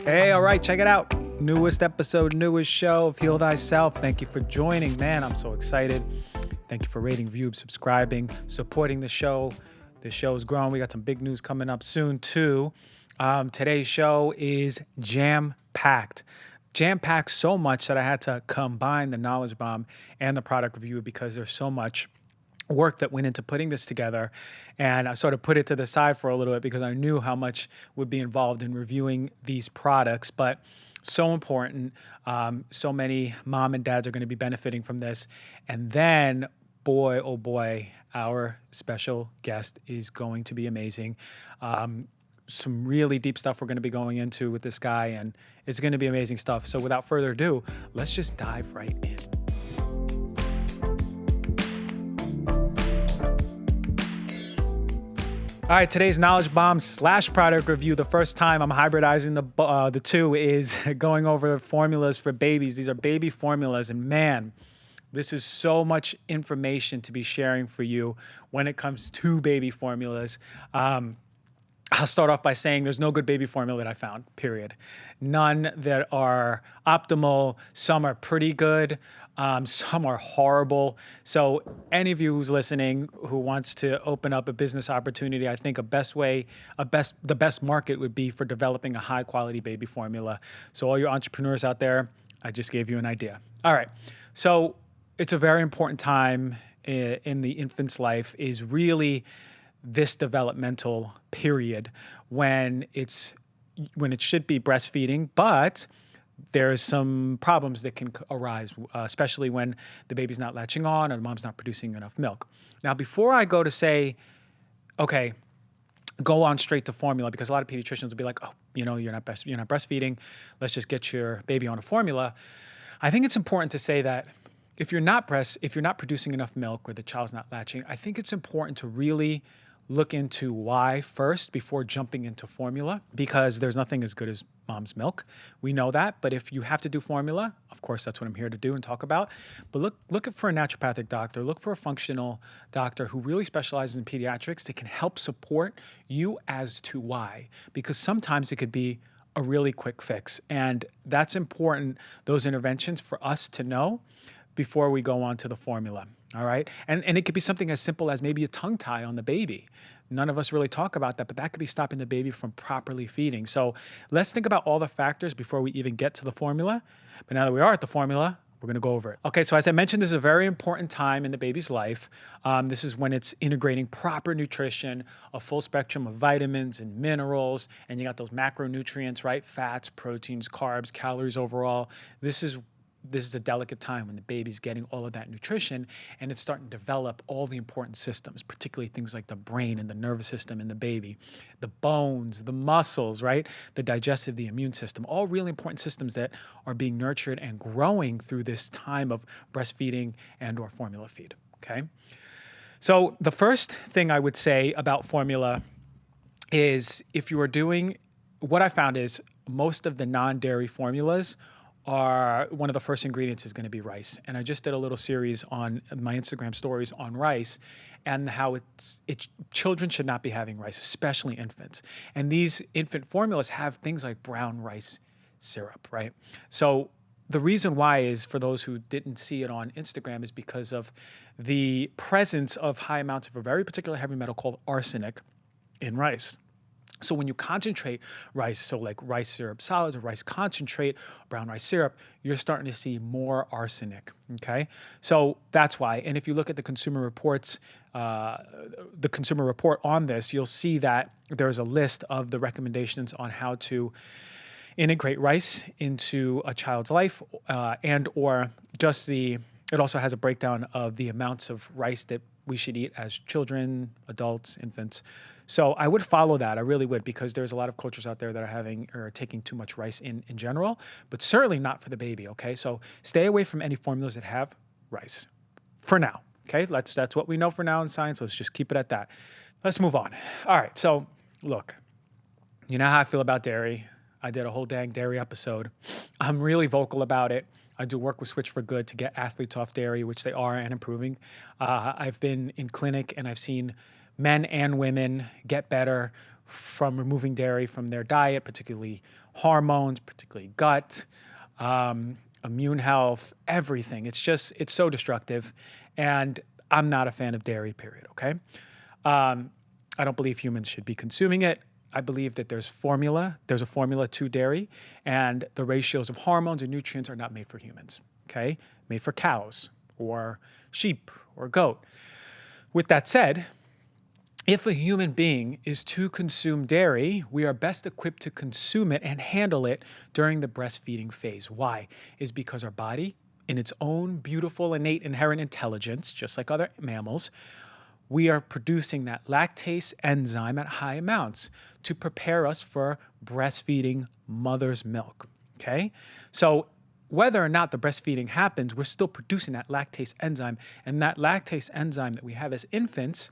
Hey, all right, check it out. Newest episode, newest show of Heal Thyself. Thank you for joining. Man, I'm so excited. Thank you for rating, viewing, subscribing, supporting the show. The show is growing. We got some big news coming up soon, too. Today's show is jam-packed. Jam-packed so much that I had to combine the knowledge bomb and the product review because there's so much work that went into putting this together, and I sort of put it to the side for a little bit because I knew how much would be involved in reviewing these products, but so important. So many mom and dads are going to be benefiting from this. And then, boy, oh boy, our special guest is going to be amazing. Some really deep stuff we're going to be going into with this guy, and it's going to be amazing stuff. So without further ado, let's just dive right in. All right, today's knowledge bomb / product review. The first time I'm hybridizing the two is going over formulas for babies. These are baby formulas, and man, this is so much information to be sharing for you when it comes to baby formulas. I'll start off by saying there's no good baby formula that I found, period. None that are optimal. Some are pretty good. Some are horrible. So any of you who's listening who wants to open up a business opportunity, I think the best market would be for developing a high quality baby formula. So all your entrepreneurs out there, I just gave you an idea. All right. So it's a very important time in the infant's life, is really this developmental period when it should be breastfeeding, but there's some problems that can arise, especially when the baby's not latching on or the mom's not producing enough milk. Now, before I go to say, okay, go on straight to formula, because a lot of pediatricians will be like, oh, you're not breastfeeding, let's just get your baby on a formula. I think it's important to say that if you're not producing enough milk or the child's not latching, I think it's important to really look into why first before jumping into formula, because there's nothing as good as mom's milk. We know that, but if you have to do formula, of course, that's what I'm here to do and talk about. But look for a naturopathic doctor, look for a functional doctor who really specializes in pediatrics that can help support you as to why, because sometimes it could be a really quick fix. And that's important, those interventions, for us to know before we go on to the formula. All right. And it could be something as simple as maybe a tongue tie on the baby. None of us really talk about that, but that could be stopping the baby from properly feeding. So let's think about all the factors before we even get to the formula. But now that we are at the formula, we're going to go over it. Okay, so as I mentioned, this is a very important time in the baby's life. This is when it's integrating proper nutrition, a full spectrum of vitamins and minerals, and you got those macronutrients, right? Fats, proteins, carbs, calories overall. This is a delicate time when the baby's getting all of that nutrition and it's starting to develop all the important systems, particularly things like the brain and the nervous system in the baby, the bones, the muscles, right? The digestive, the immune system, all really important systems that are being nurtured and growing through this time of breastfeeding and or formula feed, okay? So the first thing I would say about formula is what I found is most of the non-dairy formulas one of the first ingredients is going to be rice. And I just did a little series on my Instagram stories on rice and how children should not be having rice, especially infants. And these infant formulas have things like brown rice syrup, right? So the reason why is, for those who didn't see it on Instagram, is because of the presence of high amounts of a very particular heavy metal called arsenic in rice. So when you concentrate rice, so like rice syrup solids or rice concentrate, brown rice syrup, you're starting to see more arsenic, okay? So that's why. And if you look at the consumer reports, the consumer report on this, you'll see that there's a list of the recommendations on how to integrate rice into a child's life, and or just it also has a breakdown of the amounts of rice that we should eat as children, adults, infants. So I would follow that. I really would, because there's a lot of cultures out there that are taking too much rice in general, but certainly not for the baby, okay? So stay away from any formulas that have rice for now, okay? That's what we know for now in science. Let's just keep it at that. Let's move on. All right, so look, you know how I feel about dairy. I did a whole dang dairy episode. I'm really vocal about it. I do work with Switch for Good to get athletes off dairy, which they are, and improving. I've been in clinic and I've seen men and women get better from removing dairy from their diet, particularly hormones, particularly gut, immune health, everything. It's so destructive. And I'm not a fan of dairy, period, okay? I don't believe humans should be consuming it. I believe that there's a formula to dairy, and the ratios of hormones and nutrients are not made for humans, okay? Made for cows or sheep or goat. With that said, if a human being is to consume dairy, we are best equipped to consume it and handle it during the breastfeeding phase. Why? Is because our body, in its own beautiful, innate, inherent intelligence, just like other mammals, we are producing that lactase enzyme at high amounts to prepare us for breastfeeding mother's milk, okay? So whether or not the breastfeeding happens, we're still producing that lactase enzyme, and that lactase enzyme that we have as infants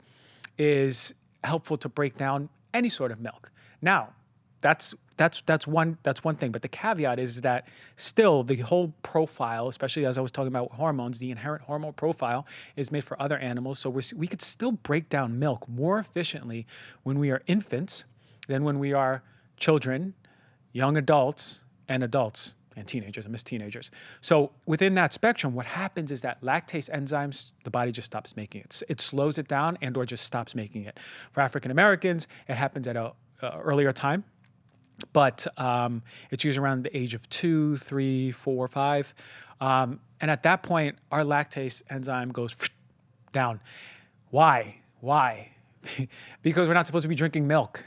is helpful to break down any sort of milk. Now, that's one thing, but the caveat is that still the whole profile, especially as I was talking about hormones, the inherent hormone profile is made for other animals, so we could still break down milk more efficiently when we are infants than when we are children, young adults, and teenagers. I miss teenagers. So within that spectrum, what happens is that lactase enzymes, the body just stops making it. It slows it down and or just stops making it. For African Americans, it happens at a earlier time, but it's usually around the age of 2, 3, 4, 5. And at that point, our lactase enzyme goes down. Why? Because we're not supposed to be drinking milk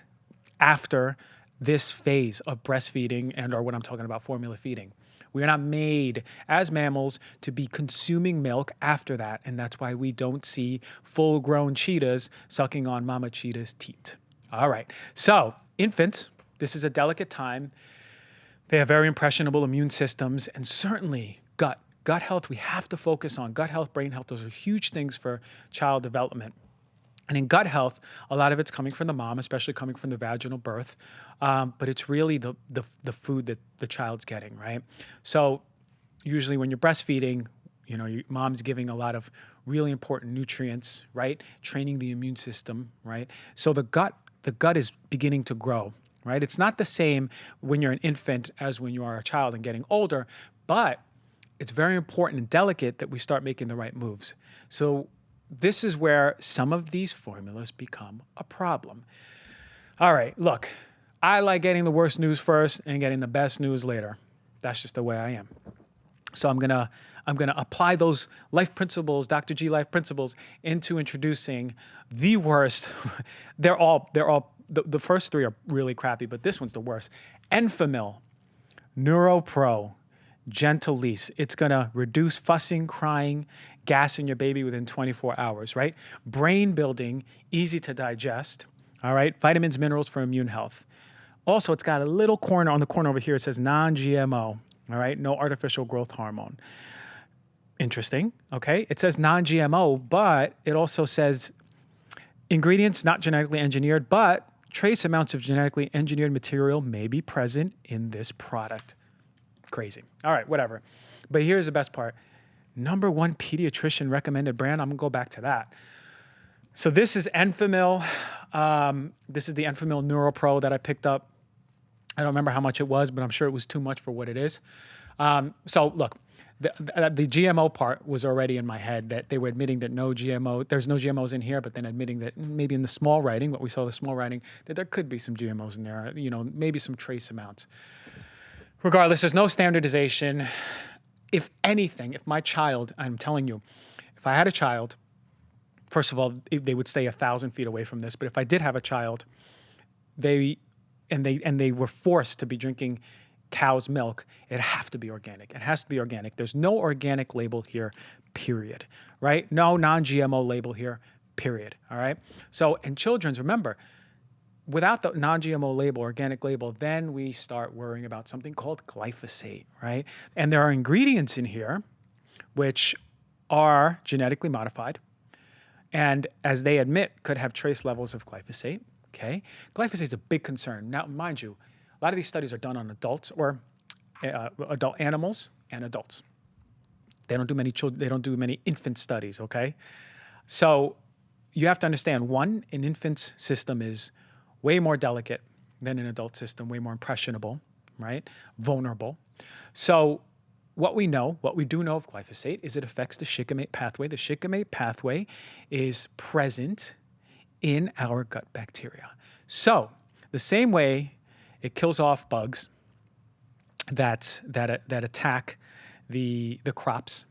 after this phase of breastfeeding and or what I'm talking about, formula feeding. We are not made as mammals to be consuming milk after that, and that's why we don't see full-grown cheetahs sucking on mama cheetah's teat. All right, so infants, this is a delicate time. They have very impressionable immune systems, and certainly gut health. We have to focus on gut health, brain health. Those are huge things for child development. And in gut health, a lot of it's coming from the mom, especially coming from the vaginal birth. But it's really the food that the child's getting, right? So usually when you're breastfeeding, your mom's giving a lot of really important nutrients, right? Training the immune system, right? So the gut is beginning to grow, right? It's not the same when you're an infant as when you are a child and getting older, but it's very important and delicate that we start making the right moves. So this is where some of these formulas become a problem. All right, look, I like getting the worst news first and getting the best news later. That's just the way I am. So I'm gonna apply those life principles, Dr. G life principles, into introducing the worst. They're all the first three are really crappy, but this one's the worst. Enfamil, NeuroPro, Gentle Lease. It's gonna reduce fussing, crying, gas in your baby within 24 hours, right? Brain building, easy to digest, all right? Vitamins, minerals for immune health. Also, it's got a little corner on the corner over here. It says non-GMO, all right? No artificial growth hormone. Interesting, okay? It says non-GMO, but it also says ingredients not genetically engineered, but trace amounts of genetically engineered material may be present in this product. Crazy. All right, whatever. But here's the best part. Number one pediatrician recommended brand. I'm gonna go back to that. So this is Enfamil. This is the Enfamil NeuroPro that I picked up. I don't remember how much it was, but I'm sure it was too much for what it is. So look, the GMO part was already in my head, that they were admitting that there's no GMOs in here, but then admitting that maybe in the small writing, what we saw the small writing, that there could be some GMOs in there, maybe some trace amounts. Regardless, there's no standardization. If anything, if my child, I'm telling you, if I had a child, first of all, they would stay 1,000 feet away from this. But if I did have a child, they were forced to be drinking cow's milk, it'd have to be organic. It has to be organic. There's no organic label here, period, right? No non-GMO label here, period, all right? So in children's, remember, without the non-GMO label, organic label, then we start worrying about something called glyphosate, right? And there are ingredients in here which are genetically modified, and as they admit, could have trace levels of glyphosate, okay? Glyphosate is a big concern. Now, mind you, a lot of these studies are done on adults or adult animals and adults. They don't do many children. They don't do many infant studies, okay? So you have to understand, one, an infant's system is way more delicate than an adult system, way more impressionable, right? Vulnerable. So what we do know of glyphosate is it affects the shikimate pathway. The shikimate pathway is present in our gut bacteria. So the same way it kills off bugs that attack the crops,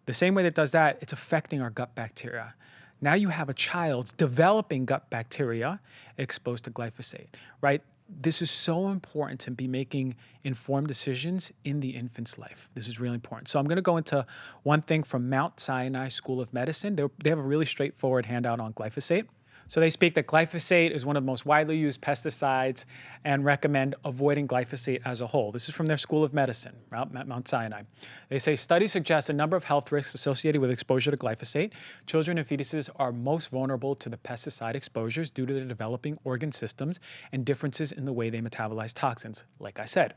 the same way that it does that, it's affecting our gut bacteria. Now you have a child's developing gut bacteria exposed to glyphosate, right? This is so important to be making informed decisions in the infant's life. This is really important. So I'm going to go into one thing from Mount Sinai School of Medicine. They have a really straightforward handout on glyphosate. So they speak that glyphosate is one of the most widely used pesticides and recommend avoiding glyphosate as a whole. This is from their School of Medicine, Mount Sinai. They say studies suggest a number of health risks associated with exposure to glyphosate. Children and fetuses are most vulnerable to the pesticide exposures due to their developing organ systems and differences in the way they metabolize toxins, like I said.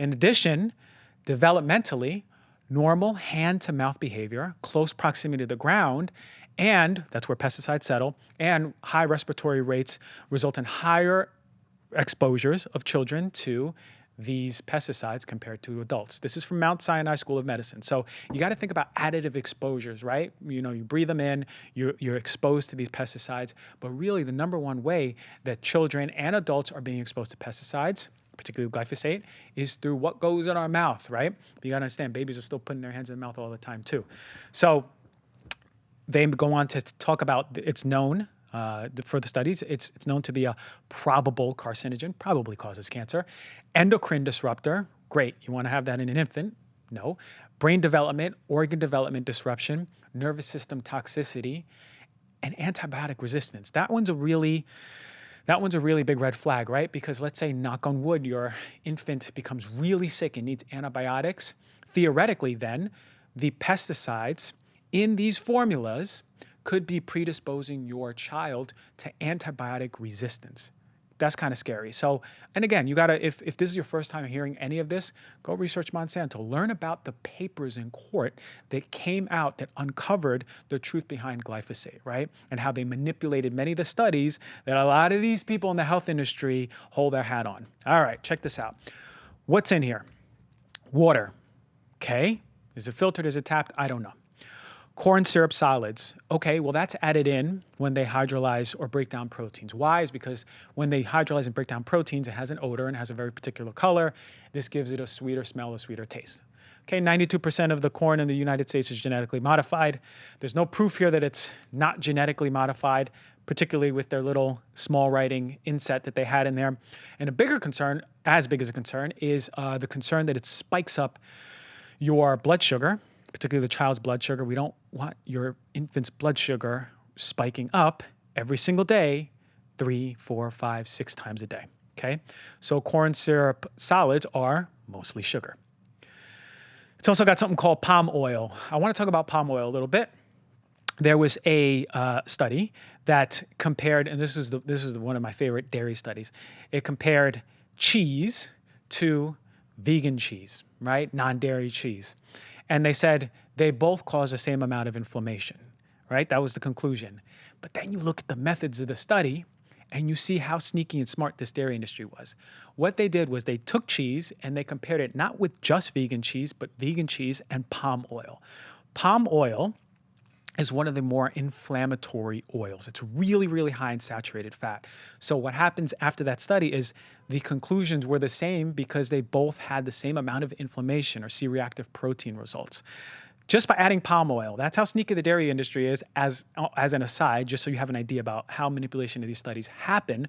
In addition, developmentally, normal hand-to-mouth behavior, close proximity to the ground, and that's where pesticides settle, and high respiratory rates result in higher exposures of children to these pesticides compared to adults. This is from Mount Sinai School of Medicine. So you got to think about additive exposures, right? You breathe them in, you're exposed to these pesticides, but really the number one way that children and adults are being exposed to pesticides, particularly glyphosate, is through what goes in our mouth, right? But you got to understand, babies are still putting their hands in their mouth all the time too. So they go on to talk about, it's known for the studies, it's known to be a probable carcinogen, probably causes cancer. Endocrine disruptor, great. You want to have that in an infant? No. Brain development, organ development disruption, nervous system toxicity, and antibiotic resistance. That one's a really big red flag, right? Because let's say, knock on wood, your infant becomes really sick and needs antibiotics. Theoretically, then, the pesticides in these formulas could be predisposing your child to antibiotic resistance. That's kind of scary. So, and again, you gotta, if this is your first time hearing any of this, go research Monsanto. Learn about the papers in court that came out that uncovered the truth behind glyphosate, right? And how they manipulated many of the studies that a lot of these people in the health industry hold their hat on. All right, check this out. What's in here? Water, okay? Is it filtered? Is it tapped? I don't know. Corn syrup solids. Okay, well, that's added in when they hydrolyze or break down proteins. Why? Is because when they hydrolyze and break down proteins, it has an odor and has a very particular color. This gives it a sweeter smell, a sweeter taste. Okay, 92% of the corn in the United States is genetically modified. There's no proof here that it's not genetically modified, particularly with their little small writing inset that they had in there. And a bigger concern, as big as a concern, is the concern that it spikes up your blood sugar, particularly the child's blood sugar. We don't want your infant's blood sugar spiking up every single day, 3, 4, 5, 6 times a day, okay? So corn syrup solids are mostly sugar. It's also got something called palm oil. I want to talk about palm oil a little bit. There was a study that compared, and this was one of my favorite dairy studies. It compared cheese to vegan cheese, right? Non-dairy cheese. And they said they both cause the same amount of inflammation, right? That was the conclusion. But then you look at the methods of the study and you see how sneaky and smart this dairy industry was. What they did was they took cheese and they compared it not with just vegan cheese, but vegan cheese and palm oil. Palm oil is one of the more inflammatory oils. It's really, really high in saturated fat. So what happens after that study is the conclusions were the same because they both had the same amount of inflammation or C-reactive protein results. Just by adding palm oil. That's how sneaky the dairy industry is, as an aside, just so you have an idea about how manipulation of these studies happen.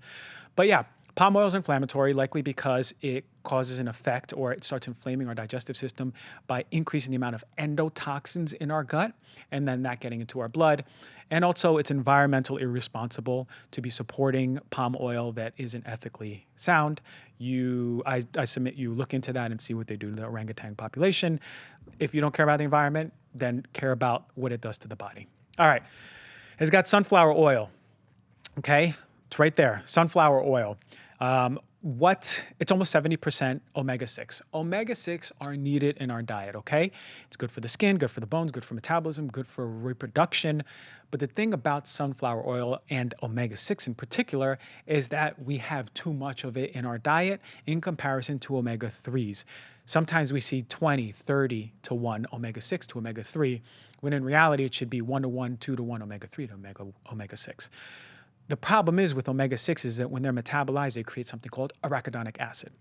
But yeah, palm oil is inflammatory, likely because it causes an effect or it starts inflaming our digestive system by increasing the amount of endotoxins in our gut and then that getting into our blood. And also it's environmental irresponsible to be supporting palm oil that isn't ethically sound. I submit you look into that and see what they do to the orangutan population. If you don't care about the environment, then care about what it does to the body. All right, it's got sunflower oil, okay? It's right there, sunflower oil. it's almost 70% omega-6. Omega-6 are needed in our diet, okay? It's good for the skin, good for the bones, good for metabolism, good for reproduction. But the thing about sunflower oil and omega-6 in particular is that we have too much of it in our diet in comparison to omega-3s. Sometimes we see 20, 30 to 1 omega-6 to omega-3, when in reality it should be 1 to 1, 2 to 1 omega-3 to omega-6. The problem is with omega-6 is that when they're metabolized, they create something called arachidonic acid.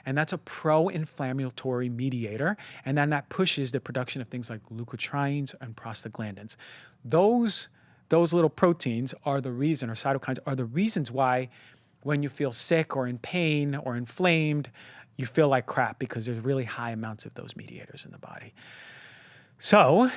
And that's a pro-inflammatory mediator. And then that pushes the production of things like leukotrienes and prostaglandins. Those little proteins are the reason, or cytokines are the reasons why when you feel sick or in pain or inflamed, you feel like crap, because there's really high amounts of those mediators in the body. So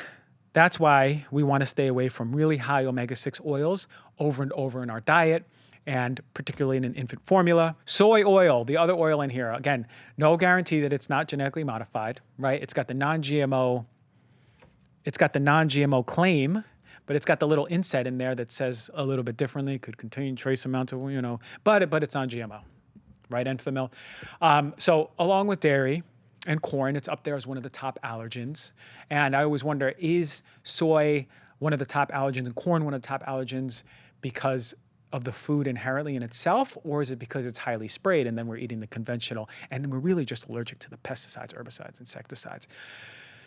that's why we want to stay away from really high omega-6 oils over and over in our diet, and particularly in an infant formula. Soy oil, the other oil in here, again, no guarantee that it's not genetically modified, right? It's got the non-GMO claim, but it's got the little inset in there that says a little bit differently. It could contain trace amounts of, but it's non-GMO, right? Enfamil. So along with dairy and corn, it's up there as one of the top allergens. And I always wonder, is soy one of the top allergens and corn one of the top allergens because of the food inherently in itself, or is it because it's highly sprayed and then we're eating the conventional and we're really just allergic to the pesticides, herbicides, insecticides?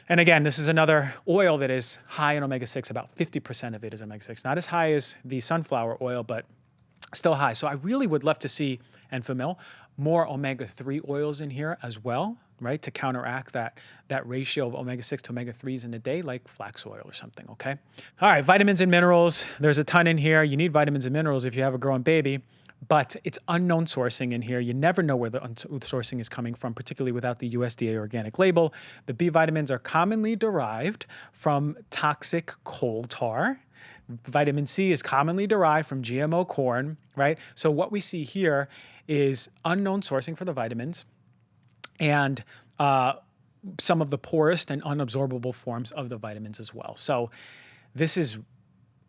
And again, this is another oil that is high in omega-6. About 50% of it is omega-6. Not as high as the sunflower oil, but still high. So I really would love to see Enfamil, more omega-3 oils in here as well, right? To counteract that ratio of omega-6 to omega-3s in a day, like flax oil or something, okay? All right, vitamins and minerals. There's a ton in here. You need vitamins and minerals if you have a growing baby, but it's unknown sourcing in here. You never know where the sourcing is coming from, particularly without the USDA organic label. The B vitamins are commonly derived from toxic coal tar. Vitamin C is commonly derived from GMO corn, right? So what we see here is unknown sourcing for the vitamins and some of the poorest and unabsorbable forms of the vitamins as well. So this is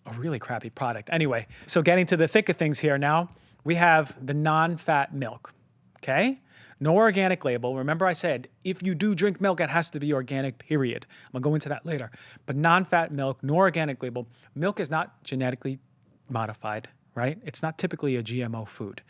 a really crappy product. Anyway, so getting to the thick of things here now, we have the non-fat milk, okay? No organic label. Remember I said, if you do drink milk, it has to be organic, period. I'm gonna go into that later. But non-fat milk, no organic label. Milk is not genetically modified, right? It's not typically a GMO food.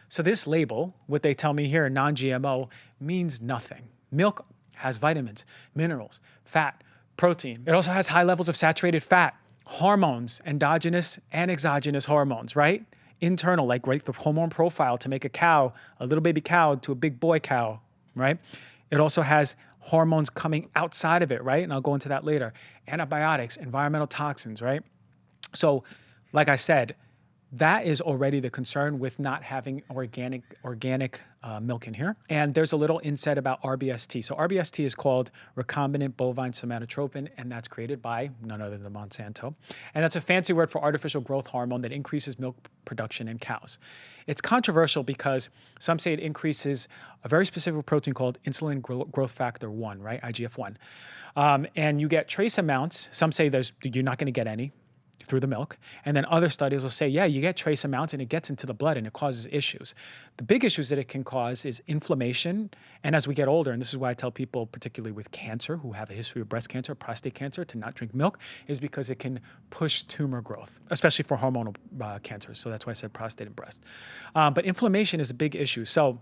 So this label, what they tell me here, non-GMO, means nothing. Milk has vitamins, minerals, fat, protein. It also has high levels of saturated fat, hormones, endogenous and exogenous hormones, right? Internal, like the hormone profile to make a cow, a little baby cow to a big boy cow, right? It also has hormones coming outside of it, right? And I'll go into that later. Antibiotics, environmental toxins, right? So, like I said, that is already the concern with not having organic milk in here. And there's a little inset about RBST. So RBST is called recombinant bovine somatotropin, and that's created by none other than Monsanto. And that's a fancy word for artificial growth hormone that increases milk production in cows. It's controversial because some say it increases a very specific protein called insulin growth factor 1, right? IGF-1. And you get trace amounts. Some say you're not going to get any through the milk. And then other studies will say, yeah, you get trace amounts and it gets into the blood and it causes issues. The big issues that it can cause is inflammation. And as we get older, and this is why I tell people, particularly with cancer, who have a history of breast cancer, prostate cancer, to not drink milk, is because it can push tumor growth, especially for hormonal cancers. So that's why I said prostate and breast. But inflammation is a big issue. So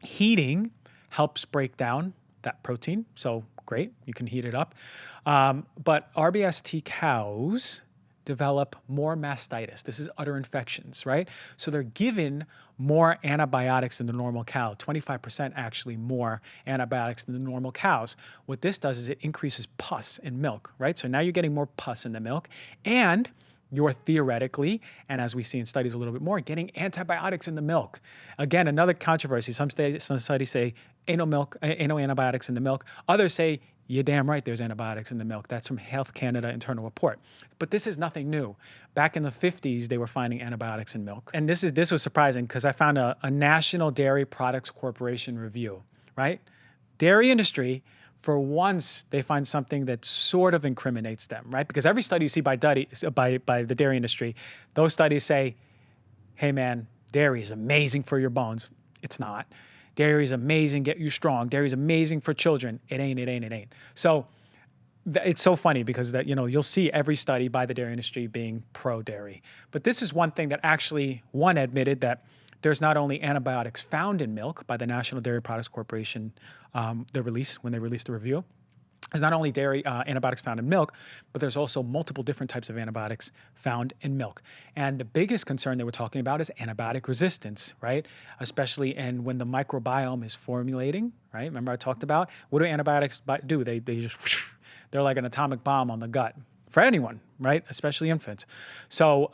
heating helps break down that protein. So great, you can heat it up. But RBST cows develop more mastitis. This is udder infections, right? So they're given more antibiotics than the normal cow, 25% actually more antibiotics than the normal cows. What this does is it increases pus in milk, right? So now you're getting more pus in the milk, and you're theoretically, and as we see in studies a little bit more, getting antibiotics in the milk. Again, another controversy. Some studies say ain't no antibiotics in the milk. Others say, you're damn right there's antibiotics in the milk. That's from Health Canada internal report. But this is nothing new. Back in the 50s, they were finding antibiotics in milk. And this was surprising because I found a National Dairy Products Corporation review, right? Dairy industry, for once, they find something that sort of incriminates them, right? Because every study you see by the dairy industry, those studies say, hey man, dairy is amazing for your bones. It's not. Dairy is amazing, get you strong. Dairy is amazing for children. It ain't. So it's so funny because you'll see every study by the dairy industry being pro-dairy. But this is one thing that actually, one, admitted that there's not only antibiotics found in milk by the National Dairy Products Corporation, when they released the review. There's not only dairy antibiotics found in milk, but there's also multiple different types of antibiotics found in milk. And the biggest concern they were talking about is antibiotic resistance, right? Especially when the microbiome is formulating, right? Remember I talked about, what do antibiotics do? They just, they're like an atomic bomb on the gut for anyone, right? Especially infants. So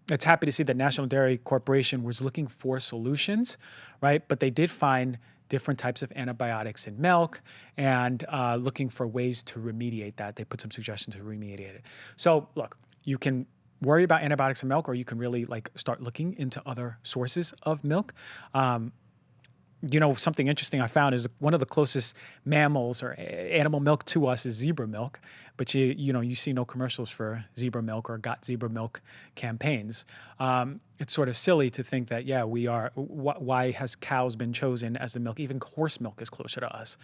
it's happy to see that National Dairy Corporation was looking for solutions, right? But they did find different types of antibiotics in milk and looking for ways to remediate that. They put some suggestions to remediate it. So look, you can worry about antibiotics in milk, or you can really start looking into other sources of milk. Something interesting I found is one of the closest mammals or animal milk to us is zebra milk, but you see no commercials for zebra milk or got zebra milk campaigns. It's sort of silly to think that, why has cows been chosen as the milk? Even horse milk is closer to us.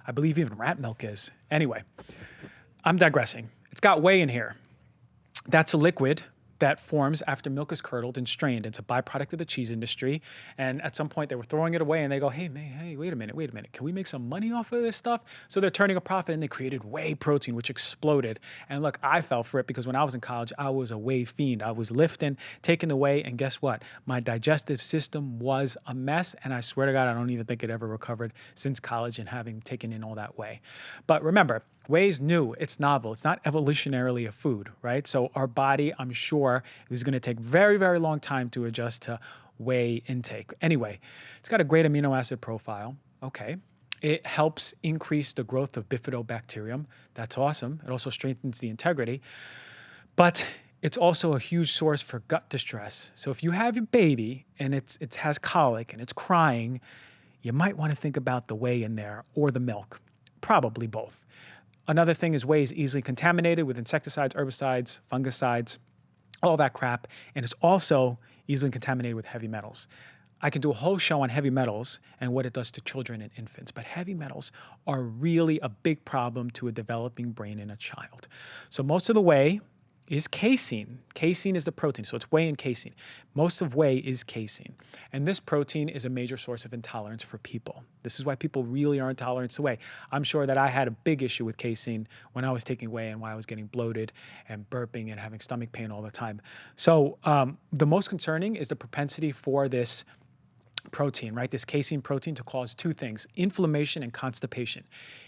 I believe even rat milk is. Anyway, I'm digressing. It's got whey in here. That's a liquid that forms after milk is curdled and strained. It's a byproduct of the cheese industry. And at some point they were throwing it away and they go, hey, wait a minute. Can we make some money off of this stuff? So they're turning a profit and they created whey protein, which exploded. And look, I fell for it because when I was in college, I was a whey fiend. I was lifting, taking the whey, and guess what? My digestive system was a mess. And I swear to God, I don't even think it ever recovered since college and having taken in all that whey. But remember, whey's new, it's novel, it's not evolutionarily a food, right? So our body, I'm sure, is going to take very, very long time to adjust to whey intake. Anyway, it's got a great amino acid profile. Okay. It helps increase the growth of bifidobacterium. That's awesome. It also strengthens the integrity. But it's also a huge source for gut distress. So if you have a baby and it has colic and it's crying, you might want to think about the whey in there or the milk. Probably both. Another thing is whey is easily contaminated with insecticides, herbicides, fungicides, all that crap. And it's also easily contaminated with heavy metals. I can do a whole show on heavy metals and what it does to children and infants, but heavy metals are really a big problem to a developing brain in a child. So most of the whey is casein. Casein is the protein, so it's whey and casein. Most of whey is casein. And this protein is a major source of intolerance for people. This is why people really are intolerant to whey. I'm sure that I had a big issue with casein when I was taking whey and why I was getting bloated and burping and having stomach pain all the time. So the most concerning is the propensity for this protein, right? This casein protein to cause two things, inflammation and constipation.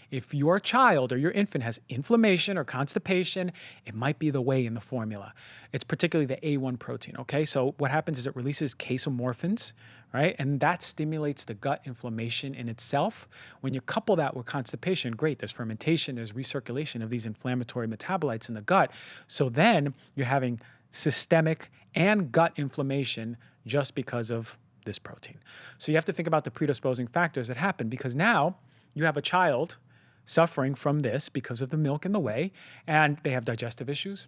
If your child or your infant has inflammation or constipation, it might be the whey in the formula. It's particularly the A1 protein, okay? So what happens is it releases casomorphins, right? And that stimulates the gut inflammation in itself. When you couple that with constipation, great, there's fermentation, there's recirculation of these inflammatory metabolites in the gut. So then you're having systemic and gut inflammation just because of this protein. So you have to think about the predisposing factors that happen, because now you have a child suffering from this because of the milk and the whey, and they have digestive issues,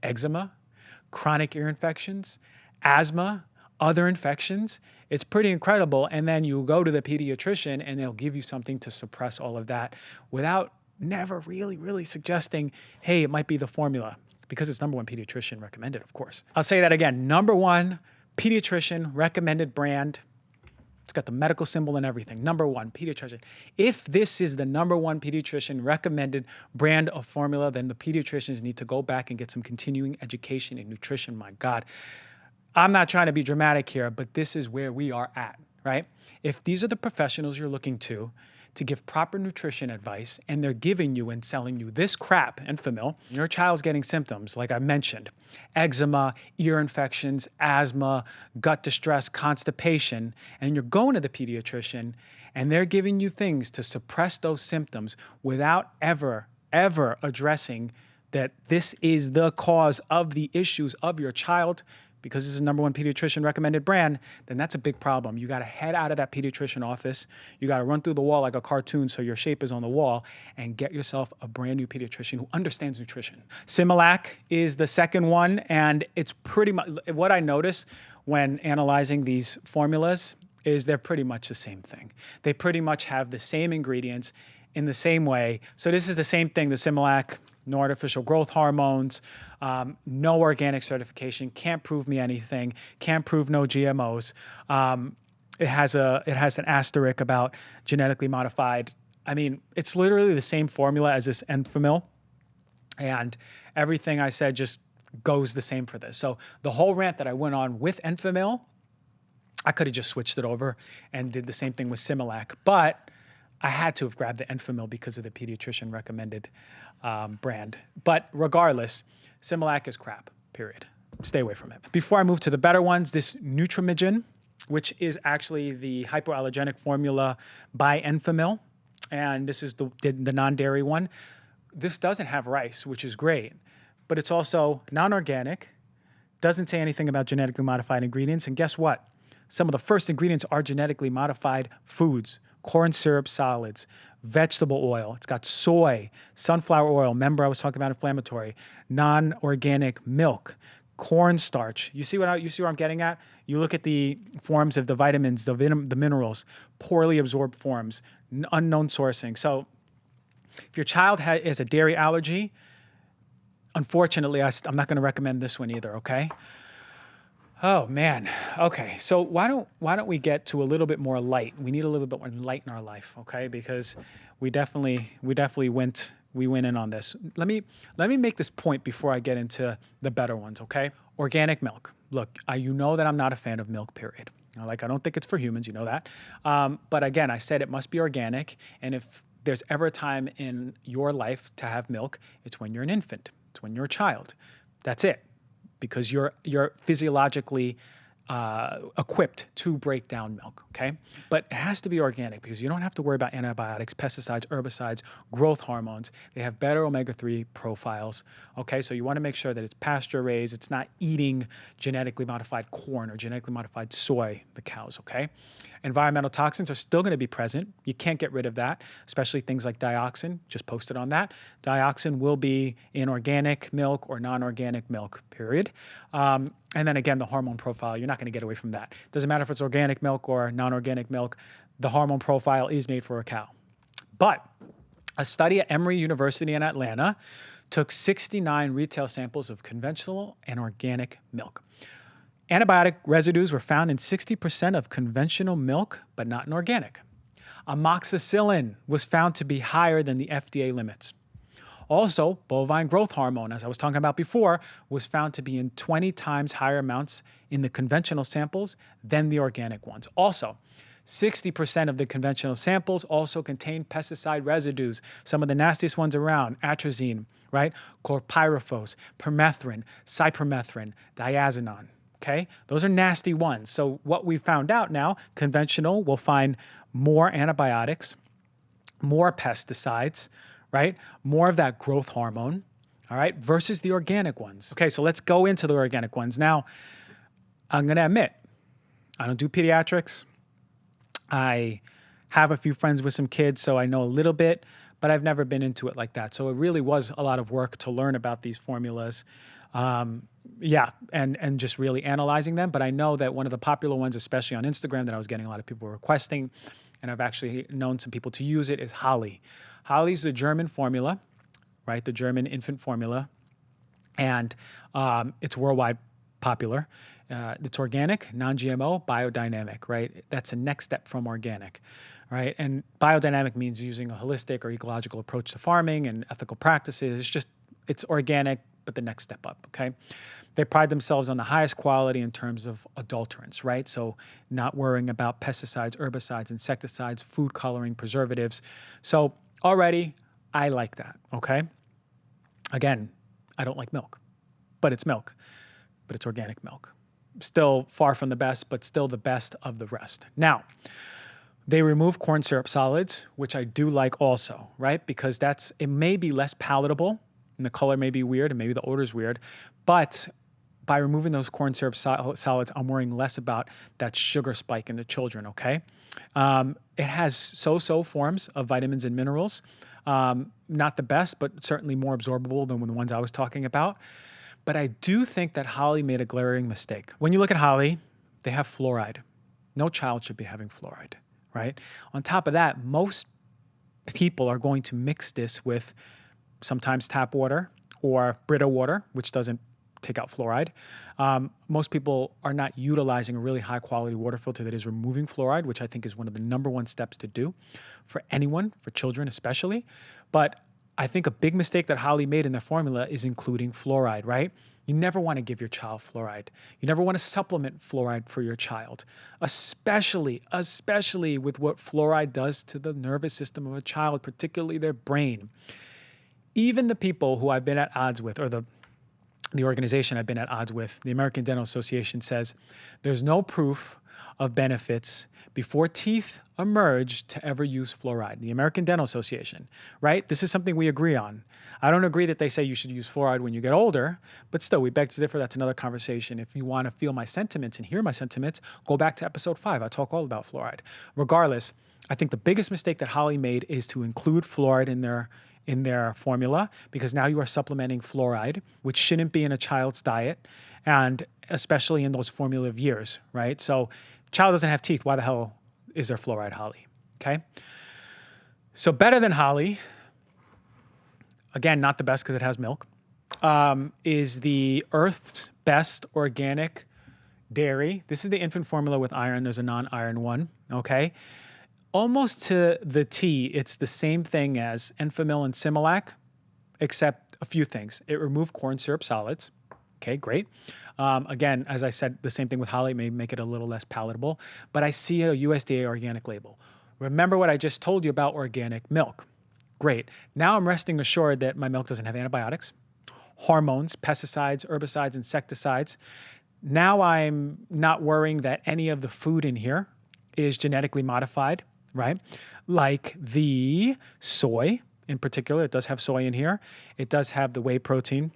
eczema, chronic ear infections, asthma, other infections. It's pretty incredible. And then you go to the pediatrician and they'll give you something to suppress all of that without never really suggesting, hey, it might be the formula, because it's #1 pediatrician recommended, of course. I'll say that again, #1 pediatrician recommended brand. It's got the medical symbol and everything. #1 pediatrician. If this is the #1 pediatrician recommended brand of formula, then the pediatricians need to go back and get some continuing education in nutrition. My God, I'm not trying to be dramatic here, but this is where we are at, right? If these are the professionals you're looking to give proper nutrition advice, and they're giving you and selling you this crap, Enfamil, your child's getting symptoms, like I mentioned, eczema, ear infections, asthma, gut distress, constipation, and you're going to the pediatrician and they're giving you things to suppress those symptoms without ever addressing that this is the cause of the issues of your child, because this is #1 pediatrician recommended brand, then that's a big problem. You got to head out of that pediatrician office. You got to run through the wall like a cartoon so your shape is on the wall, and get yourself a brand new pediatrician who understands nutrition. Similac is the second one, and it's pretty much what I notice when analyzing these formulas is they're pretty much the same thing. They pretty much have the same ingredients in the same way. So this is the same thing, the Similac, no artificial growth hormones, no organic certification, can't prove me anything, can't prove no GMOs. It has an asterisk about genetically modified. I mean, it's literally the same formula as this Enfamil, and everything I said just goes the same for this. So the whole rant that I went on with Enfamil, I could have just switched it over and did the same thing with Similac, but I had to have grabbed the Enfamil because of the pediatrician recommended brand. But regardless, Similac is crap, period. Stay away from it. Before I move to the better ones, this Nutramigen, which is actually the hypoallergenic formula by Enfamil, and this is the non-dairy one. This doesn't have rice, which is great, but it's also non-organic, doesn't say anything about genetically modified ingredients, and guess what? Some of the first ingredients are genetically modified foods, corn syrup solids, vegetable oil. It's got soy, sunflower oil. Remember, I was talking about inflammatory, non-organic milk, cornstarch. You see where I'm getting at? You look at the forms of the vitamins, the minerals, poorly absorbed forms, unknown sourcing. So if your child has a dairy allergy, unfortunately, I'm not going to recommend this one either, okay? Oh man. Okay. So why don't we get to a little bit more light? We need a little bit more light in our life, okay? Because we definitely went in on this. Let me make this point before I get into the better ones, okay? Organic milk. Look, you know that I'm not a fan of milk, period. I don't think it's for humans, you know that. But again, I said it must be organic, and if there's ever a time in your life to have milk, it's when you're an infant. It's when you're a child. That's it. Because you're physiologically equipped to break down milk, okay? But it has to be organic because you don't have to worry about antibiotics, pesticides, herbicides, growth hormones. They have better omega-3 profiles, okay? So you want to make sure that it's pasture-raised, it's not eating genetically modified corn or genetically modified soy, the cows, okay? Environmental toxins are still going to be present. You can't get rid of that, especially things like dioxin. Just posted on that. Dioxin will be in organic milk or non-organic milk, period. And then again, the hormone profile, you're not going to get away from that. Doesn't matter if it's organic milk or non-organic milk, the hormone profile is made for a cow. But a study at Emory University in Atlanta took 69 retail samples of conventional and organic milk. Antibiotic residues were found in 60% of conventional milk, but not in organic. Amoxicillin was found to be higher than the FDA limits. Also, bovine growth hormone, as I was talking about before, was found to be in 20 times higher amounts in the conventional samples than the organic ones. Also, 60% of the conventional samples also contain pesticide residues, some of the nastiest ones around, atrazine, right? Chlorpyrifos, permethrin, cypermethrin, diazinon. Okay, those are nasty ones. So what we found out now, conventional will find more antibiotics, more pesticides, right? More of that growth hormone, all right, versus the organic ones. Okay, so let's go into the organic ones. Now, I'm going to admit, I don't do pediatrics. I have a few friends with some kids, so I know a little bit, but I've never been into it like that. So it really was a lot of work to learn about these formulas. And just really analyzing them. But I know that one of the popular ones, especially on Instagram, that I was getting a lot of people requesting, and I've actually known some people to use it, is Holly. Holly's the German formula, right? The German infant formula. And it's worldwide popular. It's organic, non-GMO, biodynamic, right? That's a next step from organic, right? And biodynamic means using a holistic or ecological approach to farming and ethical practices. It's organic, but the next step up, okay? They pride themselves on the highest quality in terms of adulterants, right? So not worrying about pesticides, herbicides, insecticides, food coloring, preservatives. So already, I like that, okay? Again, I don't like milk, but it's milk, but it's organic milk. Still far from the best, but still the best of the rest. Now, they remove corn syrup solids, which I do like also, right? Because it may be less palatable, and the color may be weird, and maybe the odor is weird, but by removing those corn syrup solids, I'm worrying less about that sugar spike in the children, okay? It has so-so forms of vitamins and minerals. Not the best, but certainly more absorbable than the ones I was talking about. But I do think that Holly made a glaring mistake. When you look at Holly, they have fluoride. no child should be having fluoride, right? On top of that, most people are going to mix this with sometimes tap water or Brita water, which doesn't take out fluoride. Most people are not utilizing a really high quality water filter that is removing fluoride, which I think is one of the number one steps to do for anyone, for children especially. But I think a big mistake that Holly made in their formula is including fluoride, right? You never want to give your child fluoride. You never want to supplement fluoride for your child, especially with what fluoride does to the nervous system of a child, particularly their brain. Even the people who I've been at odds with, or the organization I've been at odds with, the American Dental Association, says there's no proof of benefits before teeth emerge to ever use fluoride. The American Dental Association, right? This is something we agree on. I don't agree that they say you should use fluoride when you get older, but still, we beg to differ. That's another conversation. If you want to feel my sentiments and hear my sentiments, go back to episode 5. I talk all about fluoride. Regardless, I think the biggest mistake that Holly made is to include fluoride in their formula, because now you are supplementing fluoride, which shouldn't be in a child's diet, and especially in those formative years, right? So child doesn't have teeth. Why the hell is there fluoride, Holly? Okay. So better than Holly, again, not the best because it has milk, is the Earth's Best Organic Dairy. This is the infant formula with iron. There's a non-iron one, okay? Almost to the T, it's the same thing as Enfamil and Similac, except a few things. It removed corn syrup solids. Okay, great. Again, as I said, the same thing with Holly may make it a little less palatable, but I see a USDA organic label. Remember what I just told you about organic milk. Great. Now I'm resting assured that my milk doesn't have antibiotics, hormones, pesticides, herbicides, insecticides. Now I'm not worrying that any of the food in here is genetically modified, right? Like the soy in particular. It does have soy in here. It does have the whey protein.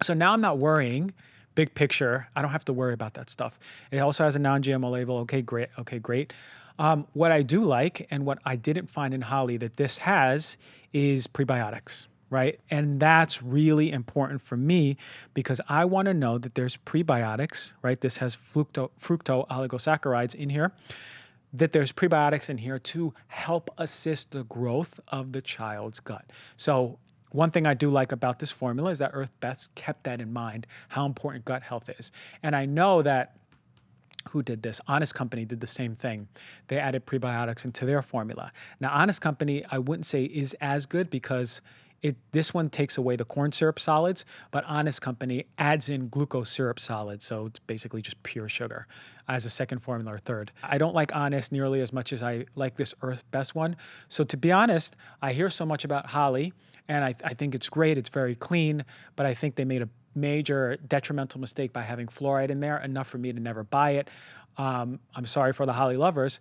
So now I'm not worrying, big picture. I don't have to worry about that stuff. It also has a non-GMO label. Okay, great. What I do like, and what I didn't find in Holly that this has, is prebiotics, right? And that's really important for me because I want to know that there's prebiotics, right? This has fructo oligosaccharides in here, that there's prebiotics in here to help assist the growth of the child's gut. So one thing I do like about this formula is that Earth Best kept that in mind, how important gut health is. And I know that, who did this? Honest Company did the same thing. They added prebiotics into their formula. Now, Honest Company, I wouldn't say is as good because this one takes away the corn syrup solids, but Honest Company adds in glucose syrup solids. So it's basically just pure sugar as a second formula or third. I don't like Honest nearly as much as I like this Earth Best one. So to be honest, I hear so much about Holly, and I think it's great. It's very clean, but I think they made a major detrimental mistake by having fluoride in there, enough for me to never buy it. I'm sorry for the Holly lovers.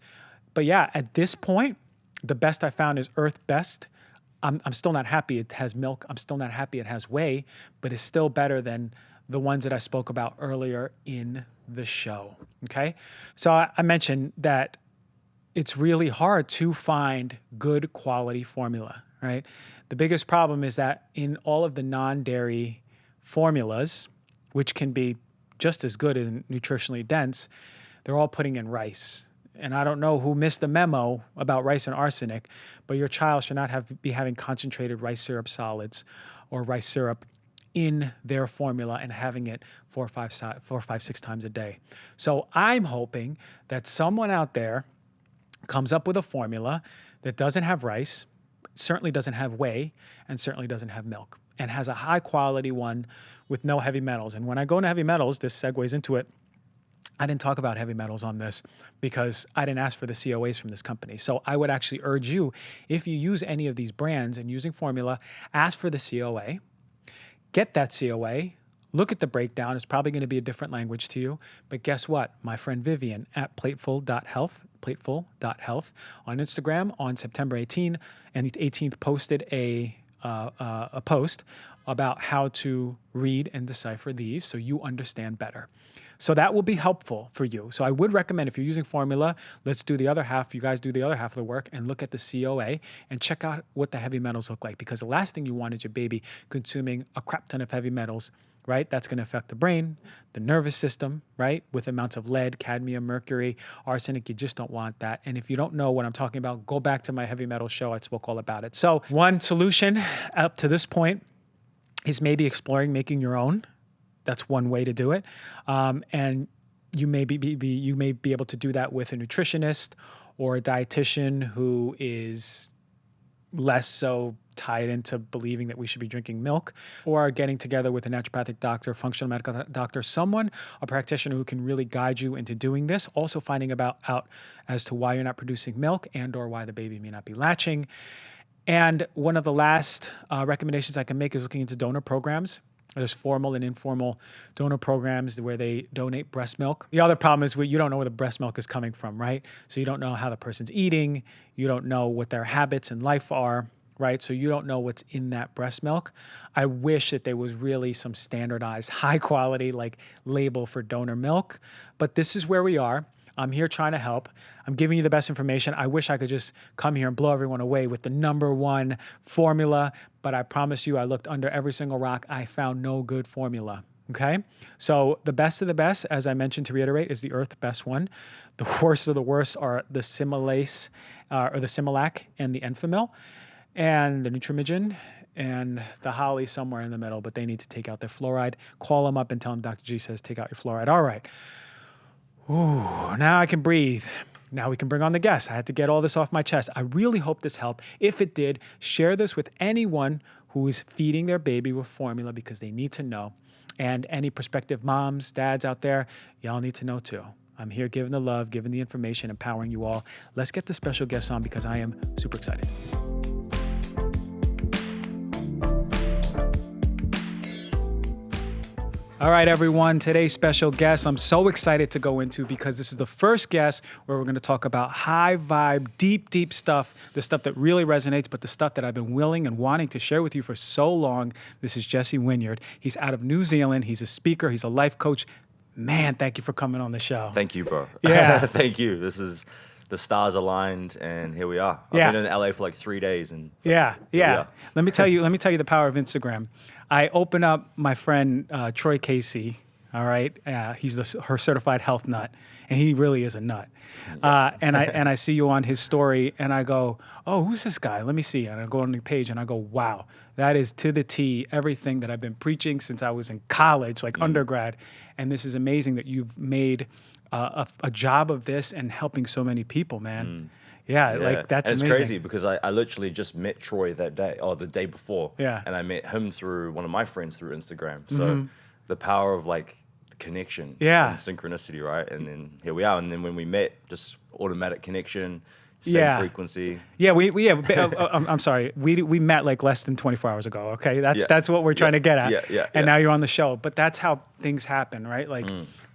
But yeah, at this point, the best I found is Earth Best. I'm still not happy it has milk. I'm still not happy it has whey, but it's still better than the ones that I spoke about earlier in the show, okay? So I mentioned that it's really hard to find good quality formula, right? The biggest problem is that in all of the non-dairy formulas, which can be just as good and nutritionally dense, they're all putting in rice. And I don't know who missed the memo about rice and arsenic, but your child should not be having concentrated rice syrup solids or rice syrup in their formula and having it 4, 5, 6 times a day. So I'm hoping that someone out there comes up with a formula that doesn't have rice, certainly doesn't have whey, and certainly doesn't have milk, and has a high quality one with no heavy metals. And when I go into heavy metals, this segues into it. I didn't talk about heavy metals on this because I didn't ask for the COAs from this company. So I would actually urge you, if you use any of these brands and using formula, ask for the COA, get that COA, look at the breakdown. It's probably going to be a different language to you. But guess what? My friend Vivian at plateful.health on Instagram on September 18 and the 18th posted a post about how to read and decipher these so you understand better. So that will be helpful for you. So I would recommend, if you're using formula, let's do the other half. You guys do the other half of the work and look at the COA and check out what the heavy metals look like, because the last thing you want is your baby consuming a crap ton of heavy metals, right? That's going to affect the brain, the nervous system, right? With amounts of lead, cadmium, mercury, arsenic, you just don't want that. And if you don't know what I'm talking about, go back to my heavy metal show. I spoke all about it. So one solution up to this point is maybe exploring making your own. That's one way to do it. And you may be able to do that with a nutritionist or a dietitian who is less so tied into believing that we should be drinking milk, or getting together with a naturopathic doctor, functional medical doctor, a practitioner who can really guide you into doing this. Also finding out as to why you're not producing milk and or why the baby may not be latching. And one of the last recommendations I can make is looking into donor programs. There's formal and informal donor programs where they donate breast milk. The other problem is you don't know where the breast milk is coming from, right? So you don't know how the person's eating. You don't know what their habits in life are, right? So you don't know what's in that breast milk. I wish that there was really some standardized, high quality label for donor milk, but this is where we are. I'm here trying to help. I'm giving you the best information. I wish I could just come here and blow everyone away with the #1 formula, but I promise you, I looked under every single rock. I found no good formula, okay? So the best of the best, as I mentioned to reiterate, is the Earth Best one. The worst of the worst are the Similac and the Enfamil, and the Nutrimogen, and the Holly somewhere in the middle, but they need to take out their fluoride. Call them up and tell them Dr. G says take out your fluoride. All right. Ooh, now I can breathe. Now we can bring on the guests. I had to get all this off my chest. I really hope this helped. If it did, share this with anyone who is feeding their baby with formula, because they need to know. And any prospective moms, dads out there, y'all need to know too. I'm here giving the love, giving the information, empowering you all. Let's get the special guests on because I am super excited. All right, everyone. Today's special guest, I'm so excited to go into because this is the first guest where we're going to talk about high vibe, deep stuff, the stuff that really resonates, but the stuff that I've been willing and wanting to share with you for so long. This is Jesse Wynyard. He's out of New Zealand. He's a speaker. He's a life coach. Man, thank you for coming on the show. Thank you, bro. Yeah. Thank you. The stars aligned, and here we are. I've been in LA for 3 days, and yeah. Let me tell you the power of Instagram. I open up my friend Troy Casey. All right, he's her certified health nut, and he really is a nut. And I see you on his story, and I go, oh, who's this guy? Let me see. And I go on your page, and I go, wow, that is to the T everything that I've been preaching since I was in college, undergrad. And this is amazing that you've made a job of this and helping so many people, man. Yeah, that's and amazing. it's crazy because I literally just met Troy that day, or the day before. Yeah. And I met him through one of my friends through Instagram. So the power of connection and synchronicity, right? And then here we are. And then when we met, just automatic connection, same frequency. Yeah, I'm sorry. We met less than 24 hours ago. Okay, that's what we're trying to get at. And now you're on the show. But that's how things happen, right?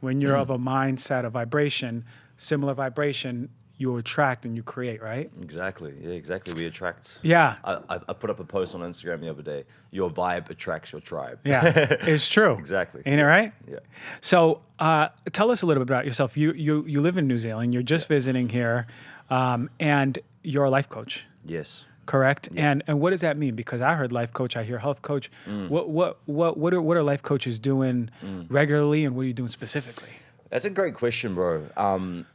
When you're of a mindset, a vibration, similar vibration, you attract and you create, right? Exactly. Yeah, exactly. We attract. Yeah. I put up a post on Instagram the other day. Your vibe attracts your tribe. Yeah, it's true. Exactly. Ain't it right? Yeah. So tell us a little bit about yourself. You live in New Zealand. You're just visiting here, and you're a life coach. Yes. Correct. Yeah. And what does that mean? Because I heard life coach, I hear health coach. What are life coaches doing regularly, and what are you doing specifically? That's a great question, bro.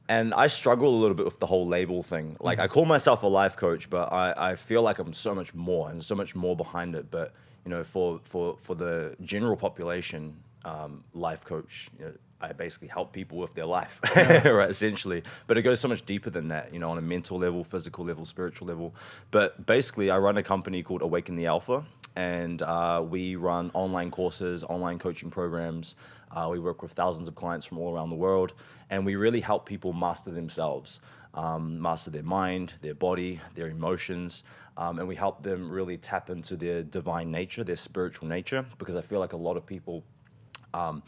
And I struggle a little bit with the whole label thing. I call myself a life coach, but I feel like I'm so much more and so much more behind it. But for the general population, life coach, I basically help people with their life, right, essentially. But it goes so much deeper than that, on a mental level, physical level, spiritual level. But basically, I run a company called Awaken the Alpha, and we run online courses, online coaching programs. We work with thousands of clients from all around the world, and we really help people master themselves, master their mind, their body, their emotions, and we help them really tap into their divine nature, their spiritual nature, because I feel like a lot of people have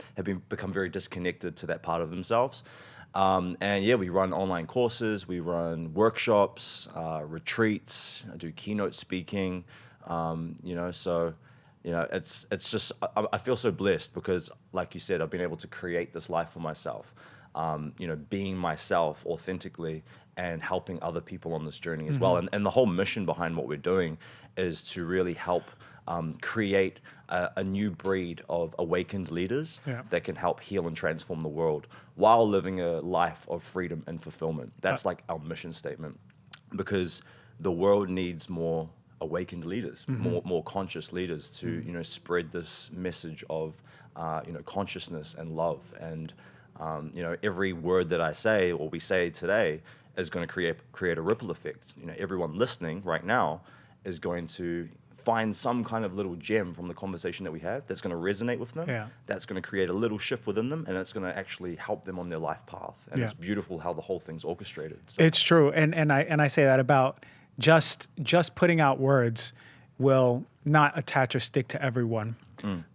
become very disconnected to that part of themselves. We run online courses, we run workshops, retreats, I do keynote speaking, it's just, I feel so blessed because, like you said, I've been able to create this life for myself, being myself authentically and helping other people on this journey as well. And the whole mission behind what we're doing is to really help create a new breed of awakened leaders Yeah. that can help heal and transform the world while living a life of freedom and fulfillment. That's like our mission statement, because the world needs more awakened leaders, more conscious leaders to spread this message of consciousness and love. And every word that I say or we say today is going to create a ripple effect. Everyone listening right now is going to find some kind of little gem from the conversation that we have that's going to resonate with them. Yeah. That's going to create a little shift within them, and it's going to actually help them on their life path. And it's beautiful how the whole thing's orchestrated. So. It's true, and I say that about just putting out words will not attach or stick to everyone,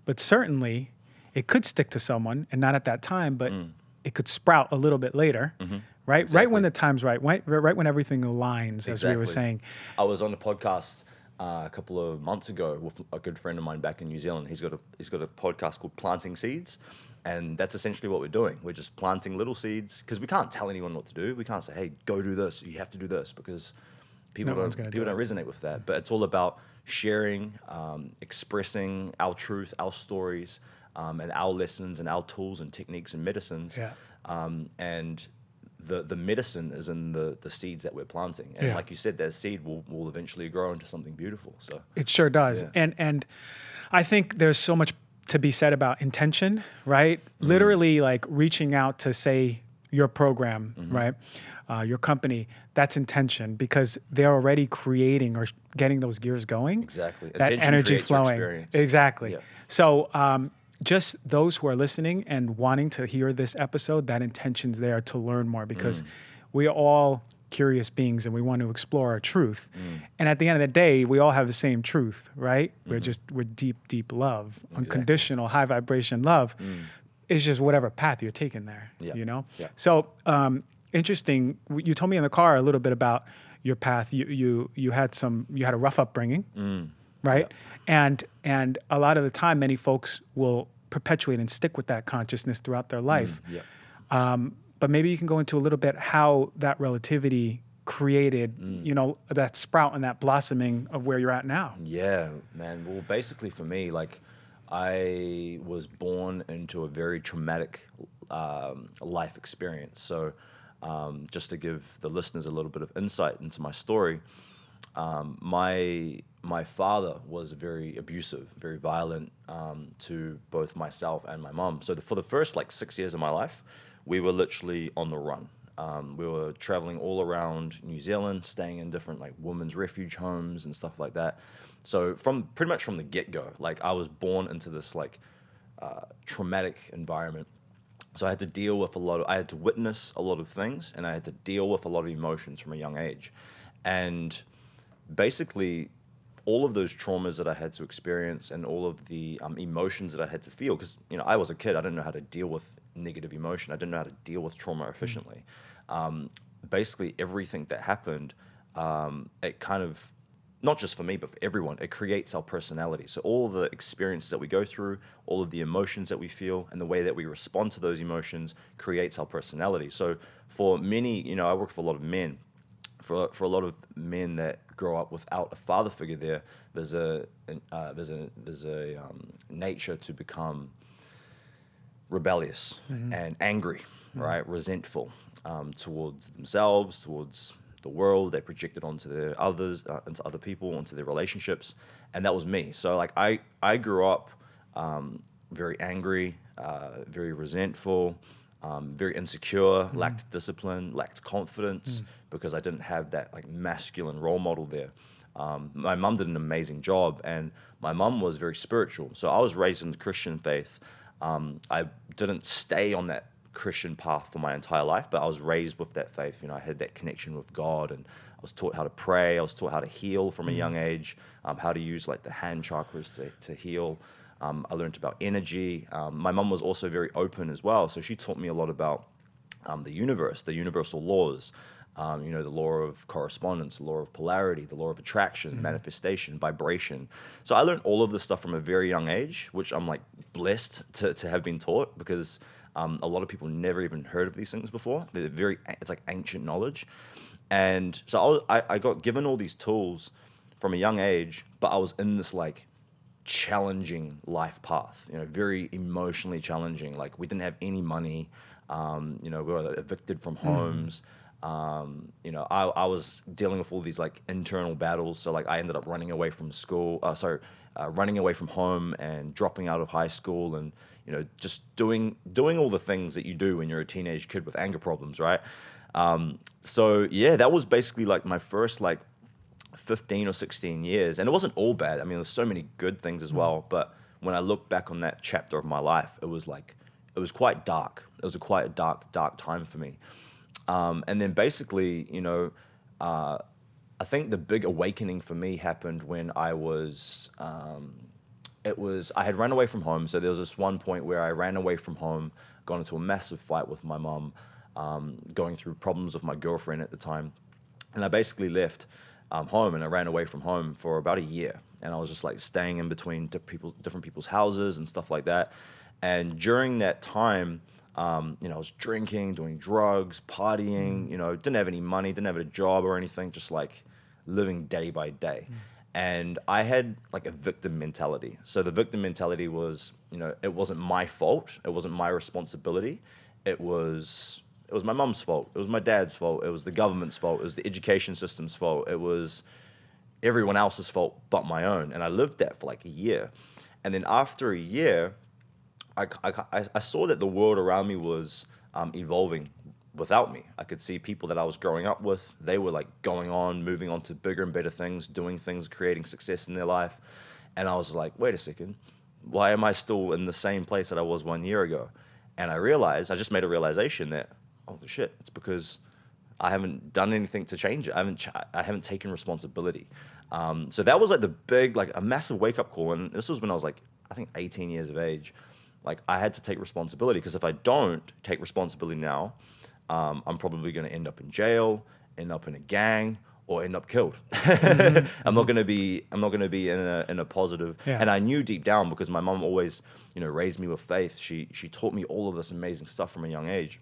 but certainly it could stick to someone, and not at that time, but it could sprout a little bit later, right? Exactly. Right when the time's right, right when everything aligns, as we were saying. I was on a podcast a couple of months ago with a good friend of mine back in New Zealand. He's got a podcast called Planting Seeds, and that's essentially what we're doing. We're just planting little seeds, because we can't tell anyone what to do. We can't say, hey, go do this, you have to do this, because people don't resonate with that. But it's all about sharing, expressing our truth, our stories, and our lessons and our tools and techniques and medicines. Yeah. And the medicine is in the seeds that we're planting. And like you said, that seed will eventually grow into something beautiful. So it sure does. Yeah. And I think there's so much to be said about intention, right? Literally like reaching out to, say, your program, right? Your company, that's intention, because they're already creating or getting those gears going. Exactly. That Intention energy creates your flowing. experience. Exactly. Yeah. So just those who are listening and wanting to hear this episode, that intention's there to learn more, because we are all curious beings and we want to explore our truth. And at the end of the day, we all have the same truth, right? We're deep, deep love, unconditional, high vibration love. It's just whatever path you're taking there, Yeah. So interesting. You told me in the car a little bit about your path. You had a rough upbringing, right? And a lot of the time, many folks will perpetuate and stick with that consciousness throughout their life. But maybe you can go into a little bit how that relativity created, that sprout and that blossoming of where you're at now. Yeah, man. Well, basically for me, like, I was born into a very traumatic life experience. So just to give the listeners a little bit of insight into my story, my father was very abusive, very violent to both myself and my mom. So for the first 6 years of my life, we were literally on the run. We were traveling all around New Zealand, staying in different women's refuge homes and stuff like that. So pretty much from the get-go, I was born into this traumatic environment. So I had to deal with I had to witness a lot of things, and I had to deal with a lot of emotions from a young age. And basically, all of those traumas that I had to experience and all of the emotions that I had to feel, because I was a kid, I didn't know how to deal with negative emotion. I didn't know how to deal with trauma efficiently. Basically, everything that happened, it kind of, not just for me, but for everyone, it creates our personality. So all the experiences that we go through, all of the emotions that we feel, and the way that we respond to those emotions creates our personality. So for many, I work with a lot of men. For a lot of men that grow up without a father figure, there's a nature to become rebellious and angry, right? Resentful towards themselves, towards the world. They project it onto their others, into other people, onto their relationships, and that was me. So I grew up very angry, very resentful, very insecure, lacked discipline, lacked confidence, because I didn't have that masculine role model there. My mum did an amazing job, and my mum was very spiritual. So I was raised in the Christian faith. I didn't stay on that Christian path for my entire life, but I was raised with that faith. I had that connection with God, and I was taught how to pray. I was taught how to heal from a young age, how to use the hand chakras to heal. I learned about energy. My mum was also very open as well, so she taught me a lot about the universe, the universal laws, the law of correspondence, the law of polarity, the law of attraction, manifestation, vibration. So I learned all of this stuff from a very young age, which I'm blessed to have been taught, because a lot of people never even heard of these things before. It's ancient knowledge. And so I got given all these tools from a young age, but I was in this challenging life path, very emotionally challenging. Like, we didn't have any money, we were evicted from homes. I was dealing with all these like internal battles. So like I ended up running away from school, running away from home and dropping out of high school, and just doing all the things that you do when you're a teenage kid with anger problems, right? So yeah, that was basically like my first like 15 or 16 years, and it wasn't all bad. I mean, there's so many good things as well. But when I look back on that chapter of my life, it was quite dark. It was quite a dark time for me. And then basically, I think the big awakening for me happened when I had run away from home. So there was this one point where I ran away from home, got into a massive fight with my mom, going through problems with my girlfriend at the time. And I basically left home, and I ran away from home for about a year. And I was just like staying in between different people's houses and stuff like that. And during that time, I was drinking, doing drugs, partying, didn't have any money, didn't have a job or anything, just like living day by day. And I had like a victim mentality. So the victim mentality was, it wasn't my fault. It wasn't my responsibility. It was my mom's fault. It was my dad's fault. It was the government's fault. It was the education system's fault. It was everyone else's fault but my own. And I lived that for like a year. And then after a year, I saw that the world around me was evolving without me. I could see people that I was growing up with. They were like going on, moving on to bigger and better things, doing things, creating success in their life. And I was like, wait a second, why am I still in the same place that I was 1 year ago? And I just made a realization that, oh shit, it's because I haven't done anything to change it. I haven't taken responsibility. So that was like the big, like a massive wake up call. And this was when I was like, I think 18 years of age. Like I had to take responsibility, because if I don't take responsibility now, I'm probably going to end up in jail, end up in a gang, or end up killed. I'm not going to be in a positive. Yeah. And I knew deep down, because my mom always, raised me with faith. She taught me all of this amazing stuff from a young age.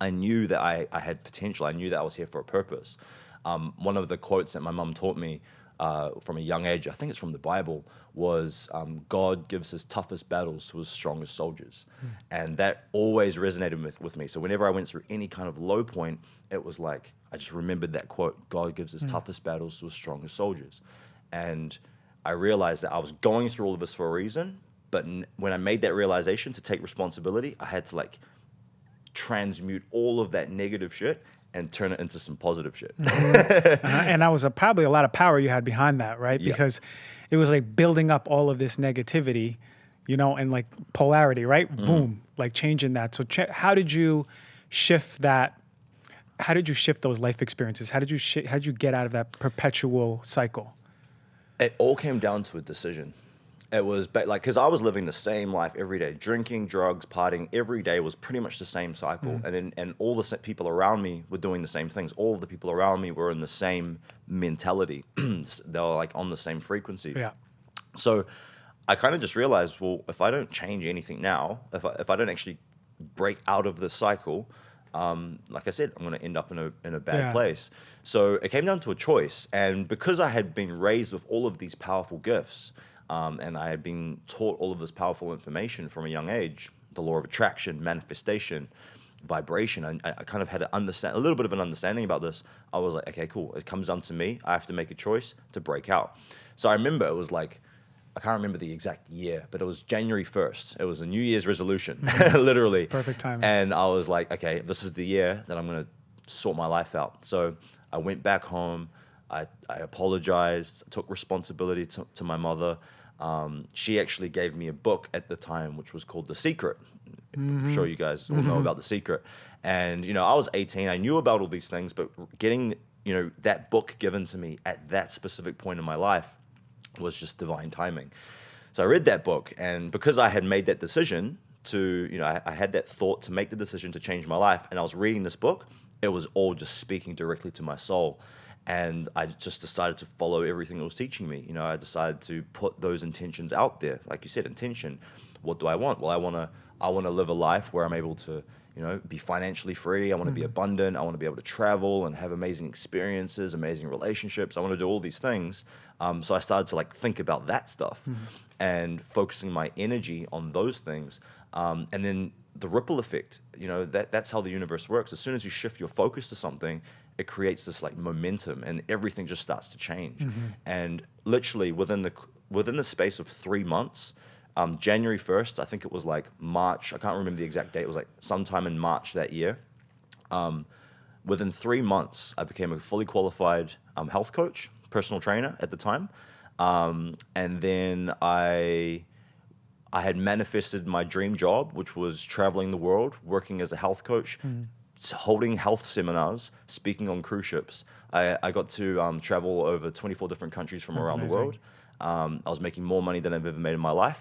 I knew that I had potential. I knew that I was here for a purpose. One of the quotes that my mom taught me from a young age, I think it's from the Bible, was God gives his toughest battles to his strongest soldiers. And that always resonated with me. So whenever I went through any kind of low point, it was like, I just remembered that quote, God gives his toughest battles to his strongest soldiers. And I realized that I was going through all of this for a reason, but when I made that realization to take responsibility, I had to like transmute all of that negative shit and turn it into some positive shit. And that was probably a lot of power you had behind that, right? Yeah. Because it was like building up all of this negativity, and like polarity, right? Boom, like changing that. So how did you shift that? How did you shift those life experiences? How did you get out of that perpetual cycle? It all came down to a decision. It was like, because I was living the same life every day, drinking, drugs, partying. Every day was pretty much the same cycle. And all the people around me were doing the same things. All of the people around me were in the same mentality. They were like on the same frequency. Yeah. So I kind of just realized, well, if I don't change anything now, if I don't actually break out of the cycle, like I said, I'm going to end up in a bad place. So it came down to a choice. And because I had been raised with all of these powerful gifts, and I had been taught all of this powerful information from a young age, the law of attraction, manifestation, vibration. I kind of had a little bit of an understanding about this. I was like, okay, cool. It comes down to me. I have to make a choice to break out. So I remember it was like, I can't remember the exact year, but it was January 1st. It was a New Year's resolution, literally. Perfect timing. And I was like, okay, this is the year that I'm going to sort my life out. So I went back home. I apologized, took responsibility to my mother. She actually gave me a book at the time, which was called The Secret. I'm sure you guys all know about The Secret. And, I was 18. I knew about all these things, but getting, that book given to me at that specific point in my life was just divine timing. So I read that book, and because I had made that decision to, I had that thought to make the decision to change my life, and I was reading this book, it was all just speaking directly to my soul. And I just decided to follow everything it was teaching me. I decided to put those intentions out there. Like you said, intention. What do I want? Well, I want to live a life where I'm able to, be financially free. I want to be abundant. I want to be able to travel and have amazing experiences, amazing relationships. I want to do all these things. So I started to like think about that stuff and focusing my energy on those things. And then the ripple effect, that's how the universe works. As soon as you shift your focus to something, it creates this like momentum and everything just starts to change. And literally within the space of 3 months, January 1st, I think it was like March, I can't remember the exact date, it was like sometime in March that year. Within 3 months, I became a fully qualified health coach, personal trainer at the time. And then I had manifested my dream job, which was traveling the world, working as a health coach, holding health seminars, speaking on cruise ships. I got to travel over 24 different countries from around the world. I was making more money than I've ever made in my life.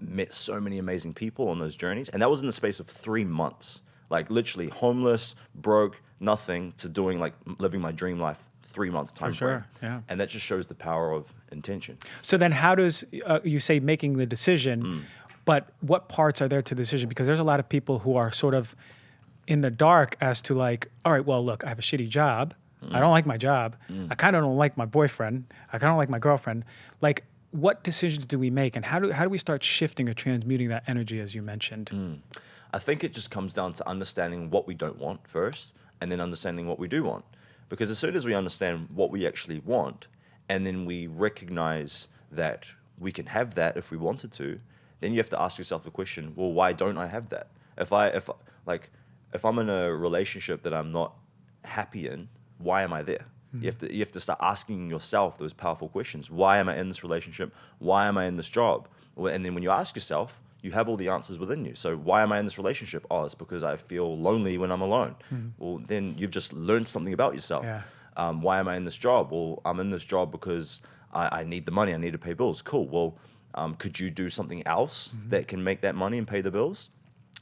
Met so many amazing people on those journeys. And that was in the space of 3 months. Like literally homeless, broke, nothing, to doing like living my dream life 3 months time frame. Yeah. And that just shows the power of intention. So then how does, you say making the decision, but what parts are there to the decision? Because there's a lot of people who are sort of in the dark as to like, all right, well, look, I have a shitty job. I don't like my job. I kind of don't like my boyfriend. I kind of don't like my girlfriend. Like, what decisions do we make, and how do we start shifting or transmuting that energy, as you mentioned? I think it just comes down to understanding what we don't want first, and then understanding what we do want. Because as soon as we understand what we actually want, and then we recognize that we can have that if we wanted to, then you have to ask yourself the question: well, why don't I have that? If I'm in a relationship that I'm not happy in, why am I there? You have to start asking yourself those powerful questions. Why am I in this relationship? Why am I in this job? And then when you ask yourself, you have all the answers within you. So why am I in this relationship? Oh, it's because I feel lonely when I'm alone. Well, then you've just learned something about yourself. Why am I in this job? Well, I'm in this job because I need the money. I need to pay bills. Cool. Well, could you do something else that can make that money and pay the bills?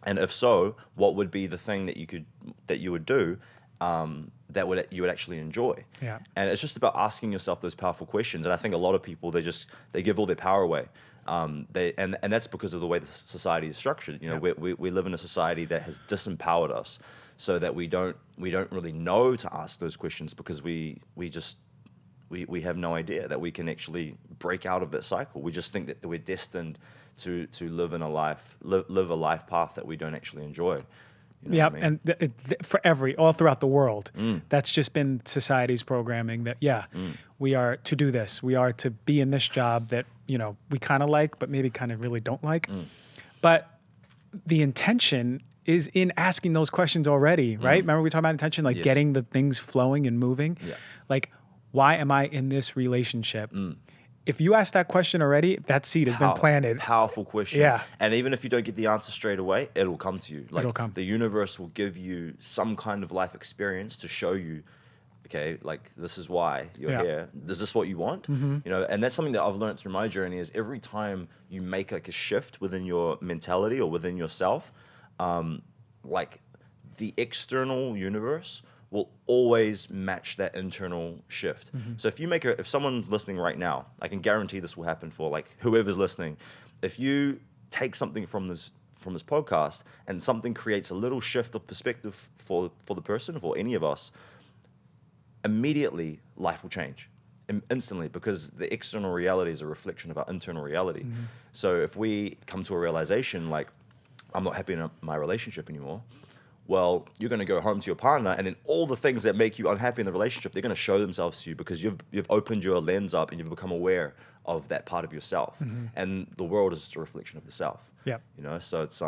And if so, what would be the thing that you would do that you would actually enjoy? And it's just about asking yourself those powerful questions. And I think a lot of people, they give all their power away. And that's because of the way the society is structured. We live in a society that has disempowered us, so that we don't really know to ask those questions, because we have no idea that we can actually break out of that cycle. We just think that we're destined to live a life path that we don't actually enjoy. I mean? And all throughout the world, that's just been society's programming that, we are to do this. We are to be in this job that, we kind of like, but maybe kind of really don't like. But the intention is in asking those questions already, right? Remember we talked about intention, like getting the things flowing and moving. Like, why am I in this relationship? If you ask that question already, that seed has been planted. Powerful question. And even if you don't get the answer straight away, it'll come to you. It'll come. The universe will give you some kind of life experience to show you, okay, like this is why you're here. Is this what you want? And that's something that I've learned through my journey, is every time you make like a shift within your mentality or within yourself, like the external universe will always match that internal shift. So if someone's listening right now, I can guarantee this will happen for like whoever's listening. If you take something from this podcast and something creates a little shift of perspective for the person, for any of us, immediately life will change instantly, because the external reality is a reflection of our internal reality. So if we come to a realization like, I'm not happy in my relationship anymore, well, you're going to go home to your partner, and then all the things that make you unhappy in the relationship, they're going to show themselves to you, because you've opened your lens up and you've become aware of that part of yourself. And the world is just a reflection of the self. So it's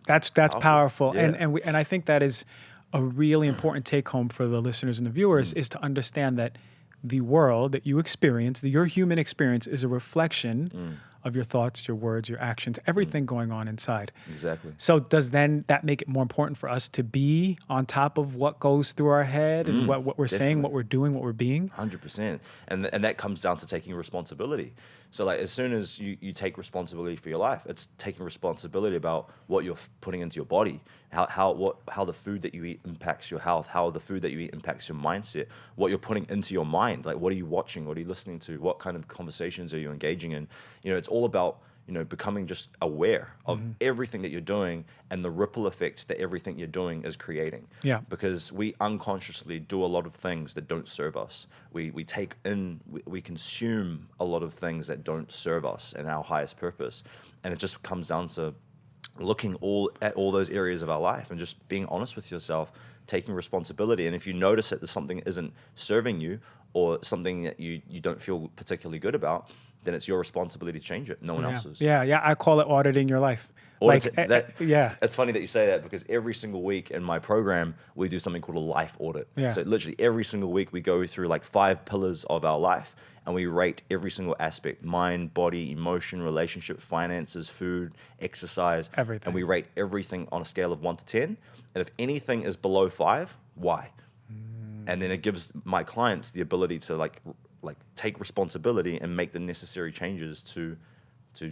that's powerful. And I think that is a really important take home for the listeners and the viewers, is to understand that the world that you experience, your human experience, is a reflection of your thoughts, your words, your actions, everything going on inside. Exactly. So does then that make it more important for us to be on top of what goes through our head and what we're saying, what we're doing, what we're being? 100%. And that comes down to taking responsibility. So like as soon as you take responsibility for your life, it's taking responsibility about what you're putting into your body, how the food that you eat impacts your health, how the food that you eat impacts your mindset, what you're putting into your mind, like what are you watching, what are you listening to, what kind of conversations are you engaging in? It's all about becoming just aware of everything that you're doing and the ripple effects that everything you're doing is creating. Yeah. Because we unconsciously do a lot of things that don't serve us. We take in, we consume a lot of things that don't serve us and our highest purpose. And it just comes down to looking at all those areas of our life and just being honest with yourself, taking responsibility. And if you notice that there's something that isn't serving you or something that you don't feel particularly good about, then it's your responsibility to change it, no one else's. Yeah. I call it auditing your life. Yeah. It's funny that you say that because every single week in my program, we do something called a life audit. Yeah. So literally every single week we go through like 5 pillars of our life and we rate every single aspect: mind, body, emotion, relationship, finances, food, exercise. Everything. And we rate everything on a scale of 1 to 10. And if anything is below 5, why? And then it gives my clients the ability to like take responsibility and make the necessary changes to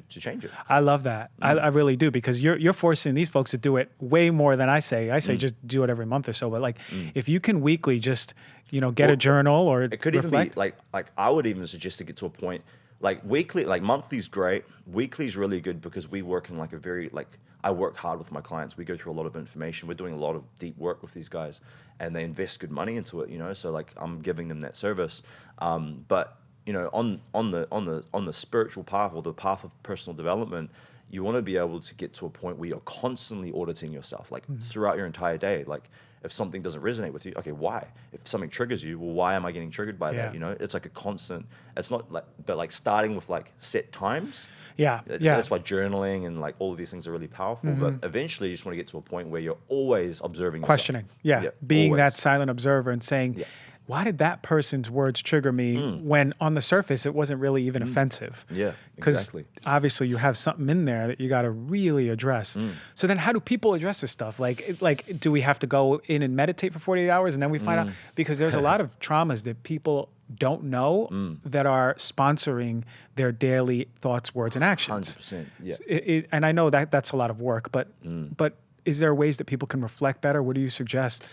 change it. I love that. I really do, because you're forcing these folks to do it way more than I say. I say just do it every month or so. But like, if you can weekly just get a journal or it could reflect. even be like I would even suggest to get to a point like weekly, like monthly's great. Weekly's really good because we work in like a very I work hard with my clients. We go through a lot of information. We're doing a lot of deep work with these guys, and they invest good money into it. So like I'm giving them that service, but on the spiritual path or the path of personal development, you want to be able to get to a point where you're constantly auditing yourself, like throughout your entire day. Like if something doesn't resonate with you, okay, why? If something triggers you, well, why am I getting triggered by that? It's like a constant. It's not but starting with like set times. That's why journaling and like all of these things are really powerful. But eventually, you just want to get to a point where you're always observing, questioning. Being always that silent observer and saying, why did that person's words trigger me when on the surface it wasn't really even offensive? Yeah, exactly. Because obviously you have something in there that you got to really address. So then how do people address this stuff? Like, do we have to go in and meditate for 48 hours and then we find out? Because there's a lot of traumas that people don't know that are sponsoring their daily thoughts, words, and actions. 100%, yeah. And I know that that's a lot of work, but is there ways that people can reflect better? What do you suggest?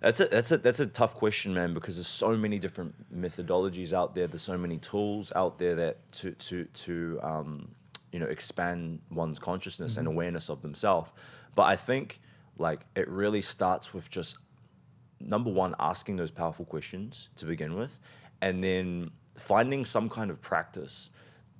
That's a tough question, man, because there's so many different methodologies out there. There's so many tools out there that to expand one's consciousness and awareness of themselves. But I think like it really starts with just number one, asking those powerful questions to begin with, and then finding some kind of practice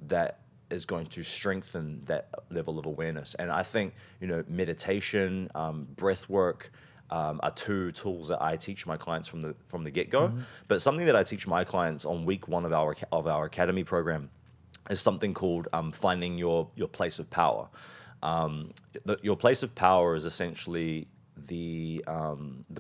that is going to strengthen that level of awareness. And I think meditation, breath work, are 2 tools that I teach my clients from the get-go. But something that I teach my clients on week 1 of our academy program is something called finding your place of power. Your place of power is essentially the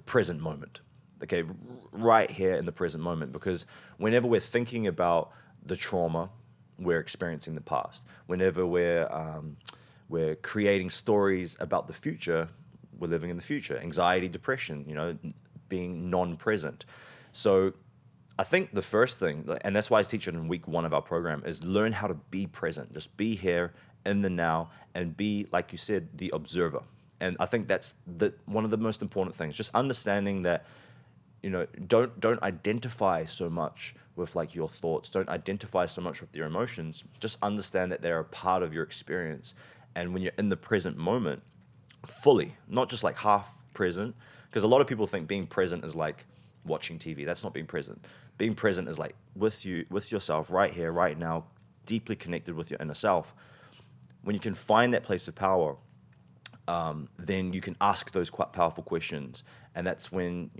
present moment. Okay, right here in the present moment, because whenever we're thinking about the trauma we're experiencing in the past, whenever we're creating stories about the future, we're living in the future. Anxiety, depression, being non-present. So I think the first thing, and that's why I teach it in week 1 of our program, is learn how to be present. Just be here in the now and be, like you said, the observer. And I think that's one of the most important things. Just understanding that, don't identify so much with like your thoughts. Don't identify so much with your emotions. Just understand that they're a part of your experience. And when you're in the present moment, fully, not just like half present, because a lot of people think being present is like watching TV. That's not being present. Being present is like with yourself right here, right now, deeply connected with your inner self. When you can find that place of power, then you can ask those quite powerful questions, and that's when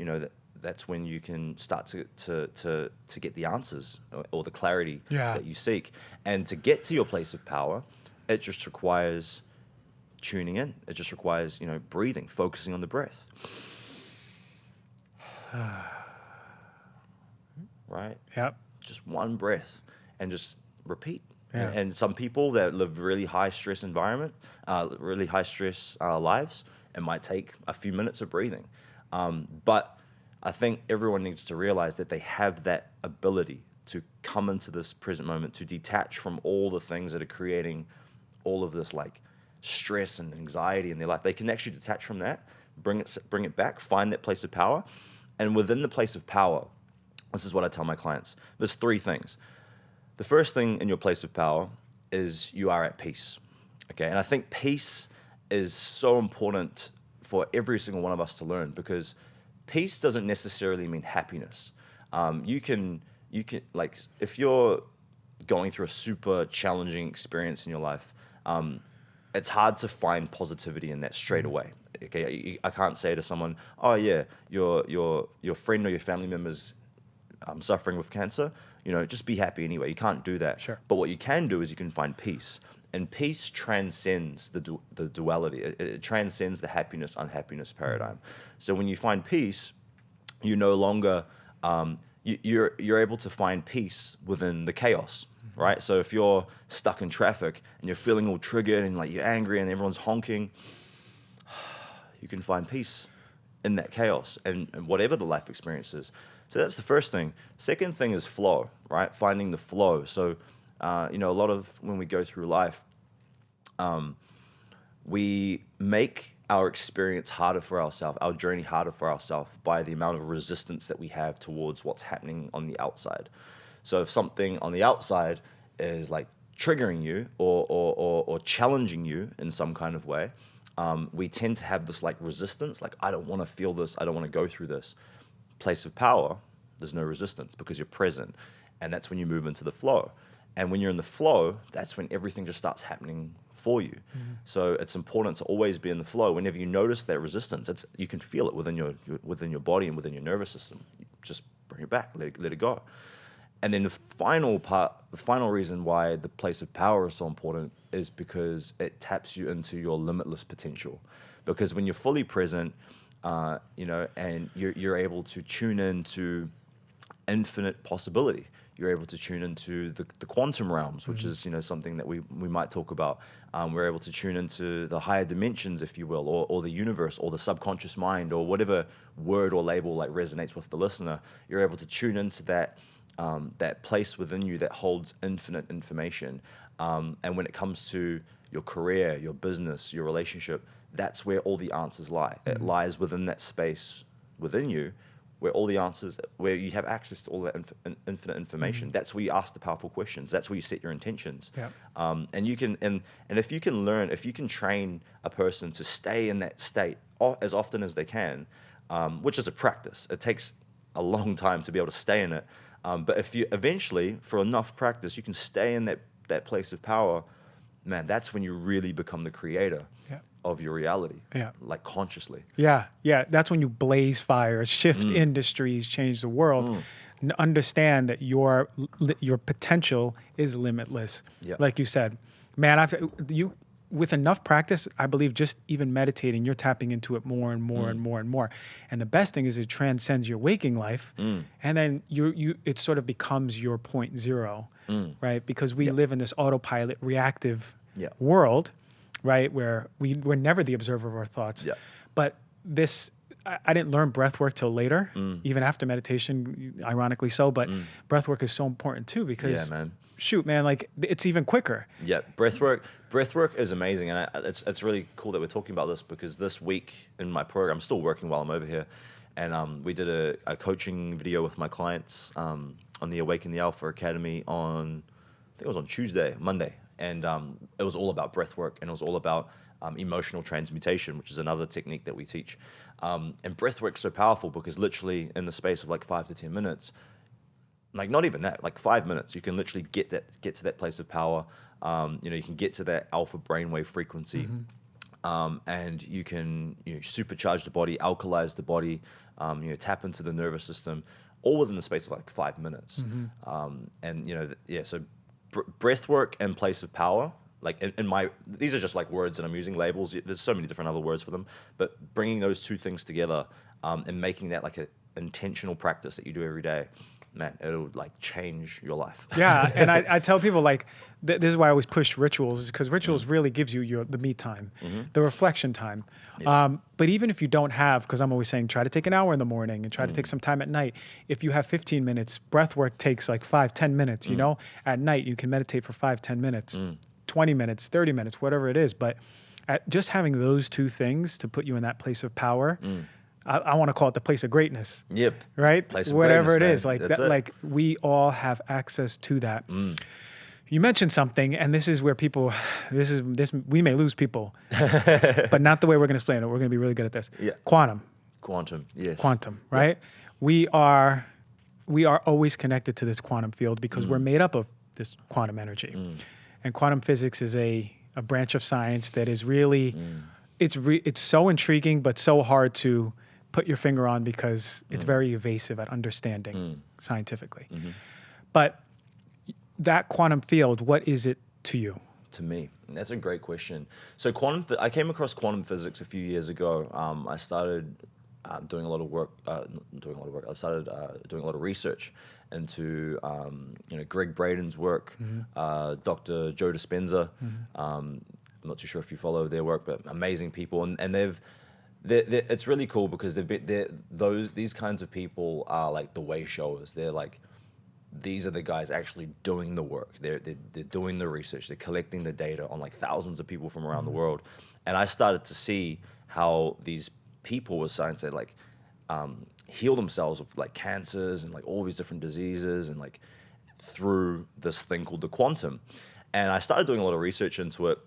that's when you can start to get the answers or the clarity that you seek. And to get to your place of power, it just requires tuning in. It just requires, breathing, focusing on the breath. Right? Yep. Just one breath and just repeat. Yeah. And some people that live really high stress environment, really high stress lives, it might take a few minutes of breathing. But I think everyone needs to realize that they have that ability to come into this present moment, to detach from all the things that are creating all of this like stress and anxiety in their life. They can actually detach from that, bring it back, find that place of power. And within the place of power, this is what I tell my clients. There's 3 things. The first thing in your place of power is you are at peace. Okay, and I think peace is so important for every single one of us to learn, because peace doesn't necessarily mean happiness. You can like, if you're going through a super challenging experience in your life, it's hard to find positivity in that straight away. Okay, I can't say to someone, oh yeah, your friend or your family member's suffering with cancer, just be happy anyway. You can't do that. Sure. But what you can do is you can find peace. And peace transcends the duality. It transcends the happiness, unhappiness paradigm. So when you find peace, you no longer, you're able to find peace within the chaos, right? So if you're stuck in traffic and you're feeling all triggered and like you're angry and everyone's honking, you can find peace in that chaos and whatever the life experience is. So that's the first thing. Second thing is flow, right? Finding the flow. So, a lot of when we go through life, we make our experience harder for ourselves, our journey harder for ourselves by the amount of resistance that we have towards what's happening on the outside. So if something on the outside is like triggering you or challenging you in some kind of way, we tend to have this like resistance, like, I don't want to feel this, I don't want to go through this. Place of power, there's no resistance because you're present. And that's when you move into the flow. And when you're in the flow, that's when everything just starts happening for you. So it's important to always be in the flow. Whenever you notice that resistance, you can feel it within your body and within your nervous system. You just bring it back, let it go. And then the final reason why the place of power is so important is because it taps you into your limitless potential. Because when you're fully present, and you're able to tune into infinite possibility. You're able to tune into the quantum realms, which is something that we might talk about. We're able to tune into the higher dimensions, if you will, or the universe, or the subconscious mind, or whatever word or label like resonates with the listener. You're able to tune into that place within you that holds infinite information. And when it comes to your career, your business, your relationship, that's where all the answers lie. It lies within that space within you, where all the answers, where you have access to all that infinite information. That's where you ask the powerful questions. That's where you set your intentions. Yeah. And you can, and if you can train a person to stay in that state as often as they can, which is a practice. It takes a long time to be able to stay in it. But if you eventually, for enough practice, you can stay in that place of power, man, that's when you really become the creator of your reality, like consciously. Yeah. That's when you blaze fires, shift industries, change the world. Understand that your potential is limitless. Like you said, man, with enough practice, I believe just even meditating, you're tapping into it more and more and more and more. And the best thing is it transcends your waking life, and then it sort of becomes your point zero, right? Because we live in this autopilot, reactive world, right, where we're never the observer of our thoughts. But I didn't learn breath work till later, even after meditation, ironically so. But breath work is so important too, because shoot, man, like it's even quicker. Yeah, breath work is amazing, and it's really cool that we're talking about this, because this week in my program, I'm still working while I'm over here, and we did a coaching video with my clients on the Awaken the Alpha Academy on, I think it was on Monday, and it was all about breath work, and it was all about emotional transmutation, which is another technique that we teach. And breath work's so powerful because literally in the space of like 5 to 10 minutes, like not even that, like 5 minutes, you can literally get to that place of power. You can get to that alpha brainwave frequency, and you can supercharge the body, alkalize the body, tap into the nervous system, all within the space of like 5 minutes. So breath work and place of power, like these are just like words that I'm using, labels. There's so many different other words for them, but bringing those two things together and making that like an intentional practice that you do every day, man, it'll like change your life. Yeah, and I tell people like, this is why I always push rituals, is because rituals really gives you the me time, the reflection time. But even if you don't have, because I'm always saying, try to take an hour in the morning and try to take some time at night. If you have 15 minutes, breath work takes like 5-10 minutes, at night you can meditate for 5-10 minutes, 20 minutes, 30 minutes, whatever it is. But just having those two things to put you in that place of power, I want to call it the place of greatness. Right? Place of whatever greatness, it is, like that, like we all have access to that. You mentioned something, and this is where people, we may lose people, but not the way we're going to explain it. We're going to be really good at this. Yeah. Quantum, Yes. right? We are always connected to this quantum field because we're made up of this quantum energy. And quantum physics is a branch of science that is really, it's so intriguing, but so hard to put your finger on because it's very evasive at understanding scientifically. But that quantum field, what is it to you? To me, that's a great question. So I came across quantum physics a few years ago. I started doing a lot of work. I started doing a lot of research into Greg Braden's work, Dr. Joe Dispenza. I'm not too sure if you follow their work, but amazing people, and it's really cool because these kinds of people are like the way showers. They're like, these are the guys actually doing the work. They're doing the research. They're collecting the data on like thousands of people from around the world. And I started to see how these people with science that like heal themselves with like cancers and like all these different diseases and like through this thing called the quantum. And I started doing a lot of research into it.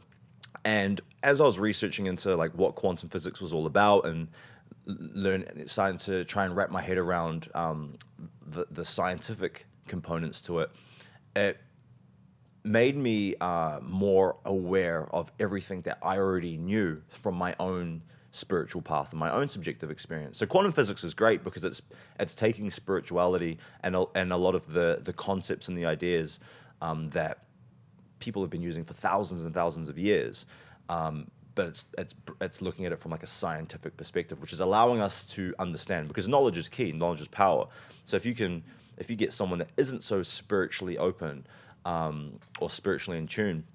And as I was researching into like what quantum physics was all about and starting to try and wrap my head around the scientific components to it, it made me more aware of everything that I already knew from my own spiritual path and my own subjective experience. So quantum physics is great because it's taking spirituality and a lot of the concepts and the ideas that people have been using for thousands and thousands of years, but it's looking at it from like a scientific perspective, which is allowing us to understand, because knowledge is key, knowledge is power. So if you get someone that isn't so spiritually open or spiritually in tune,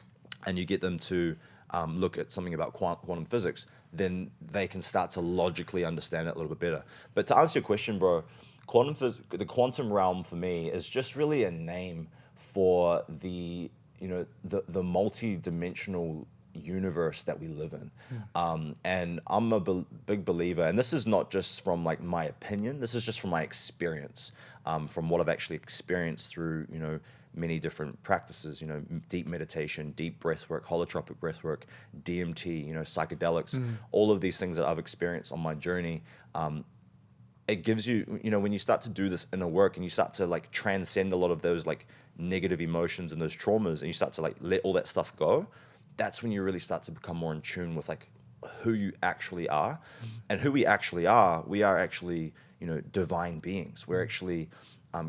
and you get them to look at something about quantum physics, then they can start to logically understand it a little bit better. But to answer your question, bro, the quantum realm for me is just really a name for the multi-dimensional universe that we live in. And I'm a big believer, and this is not just from like my opinion, this is just from my experience, from what I've actually experienced through, many different practices, deep meditation, deep breath work, holotropic breath work, DMT, psychedelics, all of these things that I've experienced on my journey. It gives you, when you start to do this inner work and you start to like transcend a lot of those like negative emotions and those traumas, and you start to like let all that stuff go, that's when you really start to become more in tune with like who you actually are. And who we are actually, divine beings. We're actually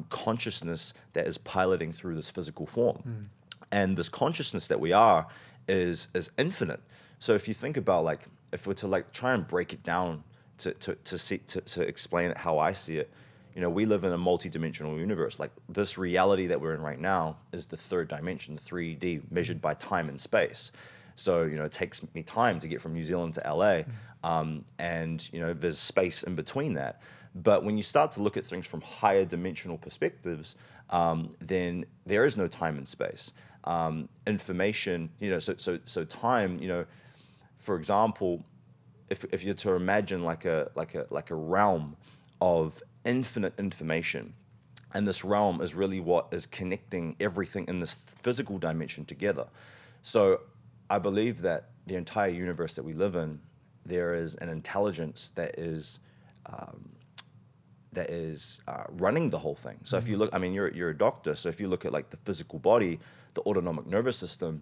consciousness that is piloting through this physical form. And this consciousness that we are is infinite. So if you think about like, if we're to like try and break it down to explain it how I see it, we live in a multi-dimensional universe. Like this reality that we're in right now is the third dimension, the 3D, measured by time and space. So, it takes me time to get from New Zealand to LA, and, there's space in between that. But when you start to look at things from higher dimensional perspectives, then there is no time and space. Information, so time, for example, if you're to imagine like a realm of infinite information, and this realm is really what is connecting everything in this physical dimension together. So I believe that the entire universe that we live in, there is an intelligence that is running the whole thing. So if you look, you're a doctor, so if you look at like the physical body, the autonomic nervous system,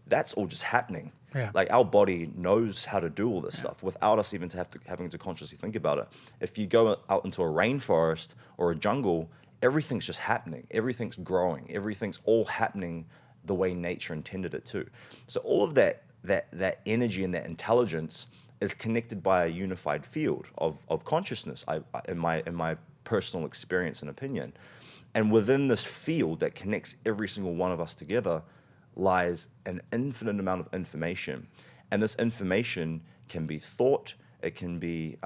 that's all just happening. Yeah. Like our body knows how to do all this stuff without us even having to consciously think about it. If you go out into a rainforest or a jungle, everything's just happening. Everything's growing. Everything's all happening the way nature intended it to. So all of that energy and that intelligence is connected by a unified field of consciousness, in my personal experience and opinion. And within this field that connects every single one of us together lies an infinite amount of information. And this information can be thought, it can be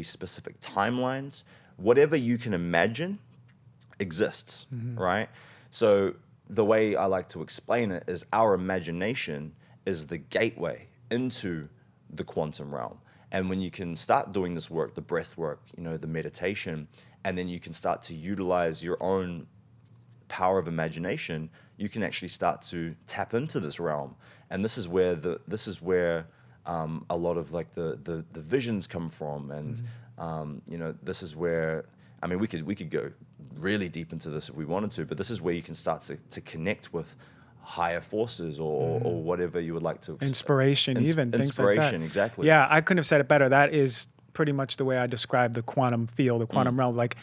specific timelines, whatever you can imagine exists, right? So the way I like to explain it is our imagination is the gateway into the quantum realm. And when you can start doing this work, the breath work, the meditation, and then you can start to utilize your own power of imagination, you can actually start to tap into this realm. And this is where a lot of like the visions come from. And you know, this is where, I mean, we could go really deep into this if we wanted to, but this is where you can start to connect with higher forces or whatever you would like to. Inspiration, even things like that. Inspiration, exactly. Yeah, I couldn't have said it better. That is pretty much the way I describe the quantum field, the quantum realm. Like,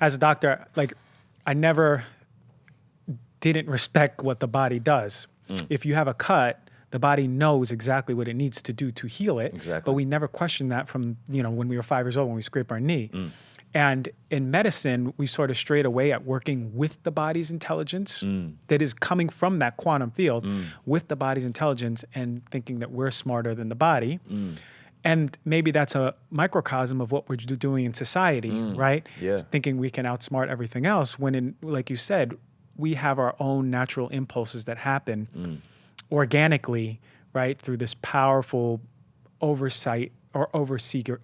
as a doctor, like, I never didn't respect what the body does. If you have a cut, the body knows exactly what it needs to do to heal it. Exactly. But we never questioned that from, you know, when we were 5 years old, when we scrape our knee. And in medicine, we sort of strayed away at working with the body's intelligence that is coming from that quantum field with the body's intelligence and thinking that we're smarter than the body. And maybe that's a microcosm of what we're doing in society, right? Yeah. Thinking we can outsmart everything else when, in, like you said, we have our own natural impulses that happen organically, right? Through this powerful oversight or overseer.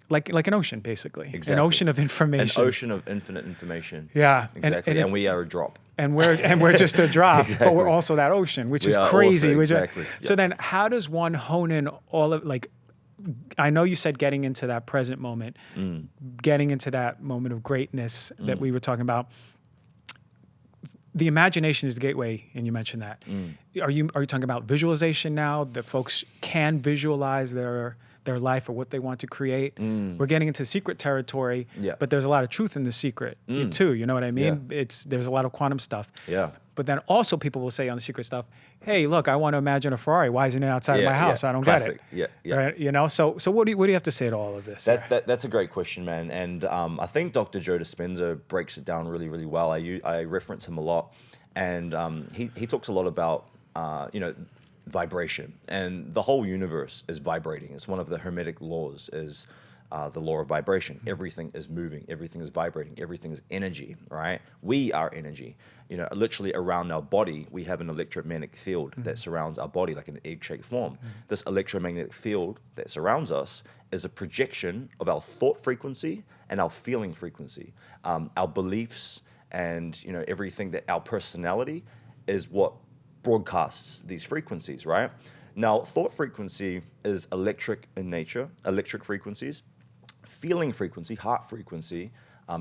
Like an ocean, basically. Exactly. An ocean of information. An ocean of infinite information. Yeah. Exactly. And we are a drop. And we're just a drop, Exactly. but we're also that ocean, which We is are crazy. also, exactly. So then how does one hone in all of, like, I know you said getting into that present moment, getting into that moment of greatness that we were talking about. The imagination is the gateway, and you mentioned that. Are you talking about visualization now, that folks can visualize their life or what they want to create? We're getting into secret territory, but there's a lot of truth in the secret too. You know what I mean? There's a lot of quantum stuff. Yeah. But then also people will say on the secret stuff, hey, look, I want to imagine a Ferrari. Why isn't it outside of my house? I don't Classic. get it. Yeah. Right? You know, so what do you have to say to all of this? That's a great question, man. And I think Dr. Joe Dispenza breaks it down really, really well. I reference him a lot. And he talks a lot about, vibration. And the whole universe is vibrating. It's one of the Hermetic laws, is the law of vibration. Everything is moving. Everything is vibrating. Everything is energy, right? We are energy. You know, literally around our body, we have an electromagnetic field that surrounds our body like an egg-shaped form. This electromagnetic field that surrounds us is a projection of our thought frequency and our feeling frequency. Our beliefs and, you know, everything, that our personality is what broadcasts these frequencies, right? Now, thought frequency is electric in nature, electric frequencies. Feeling frequency, heart frequency,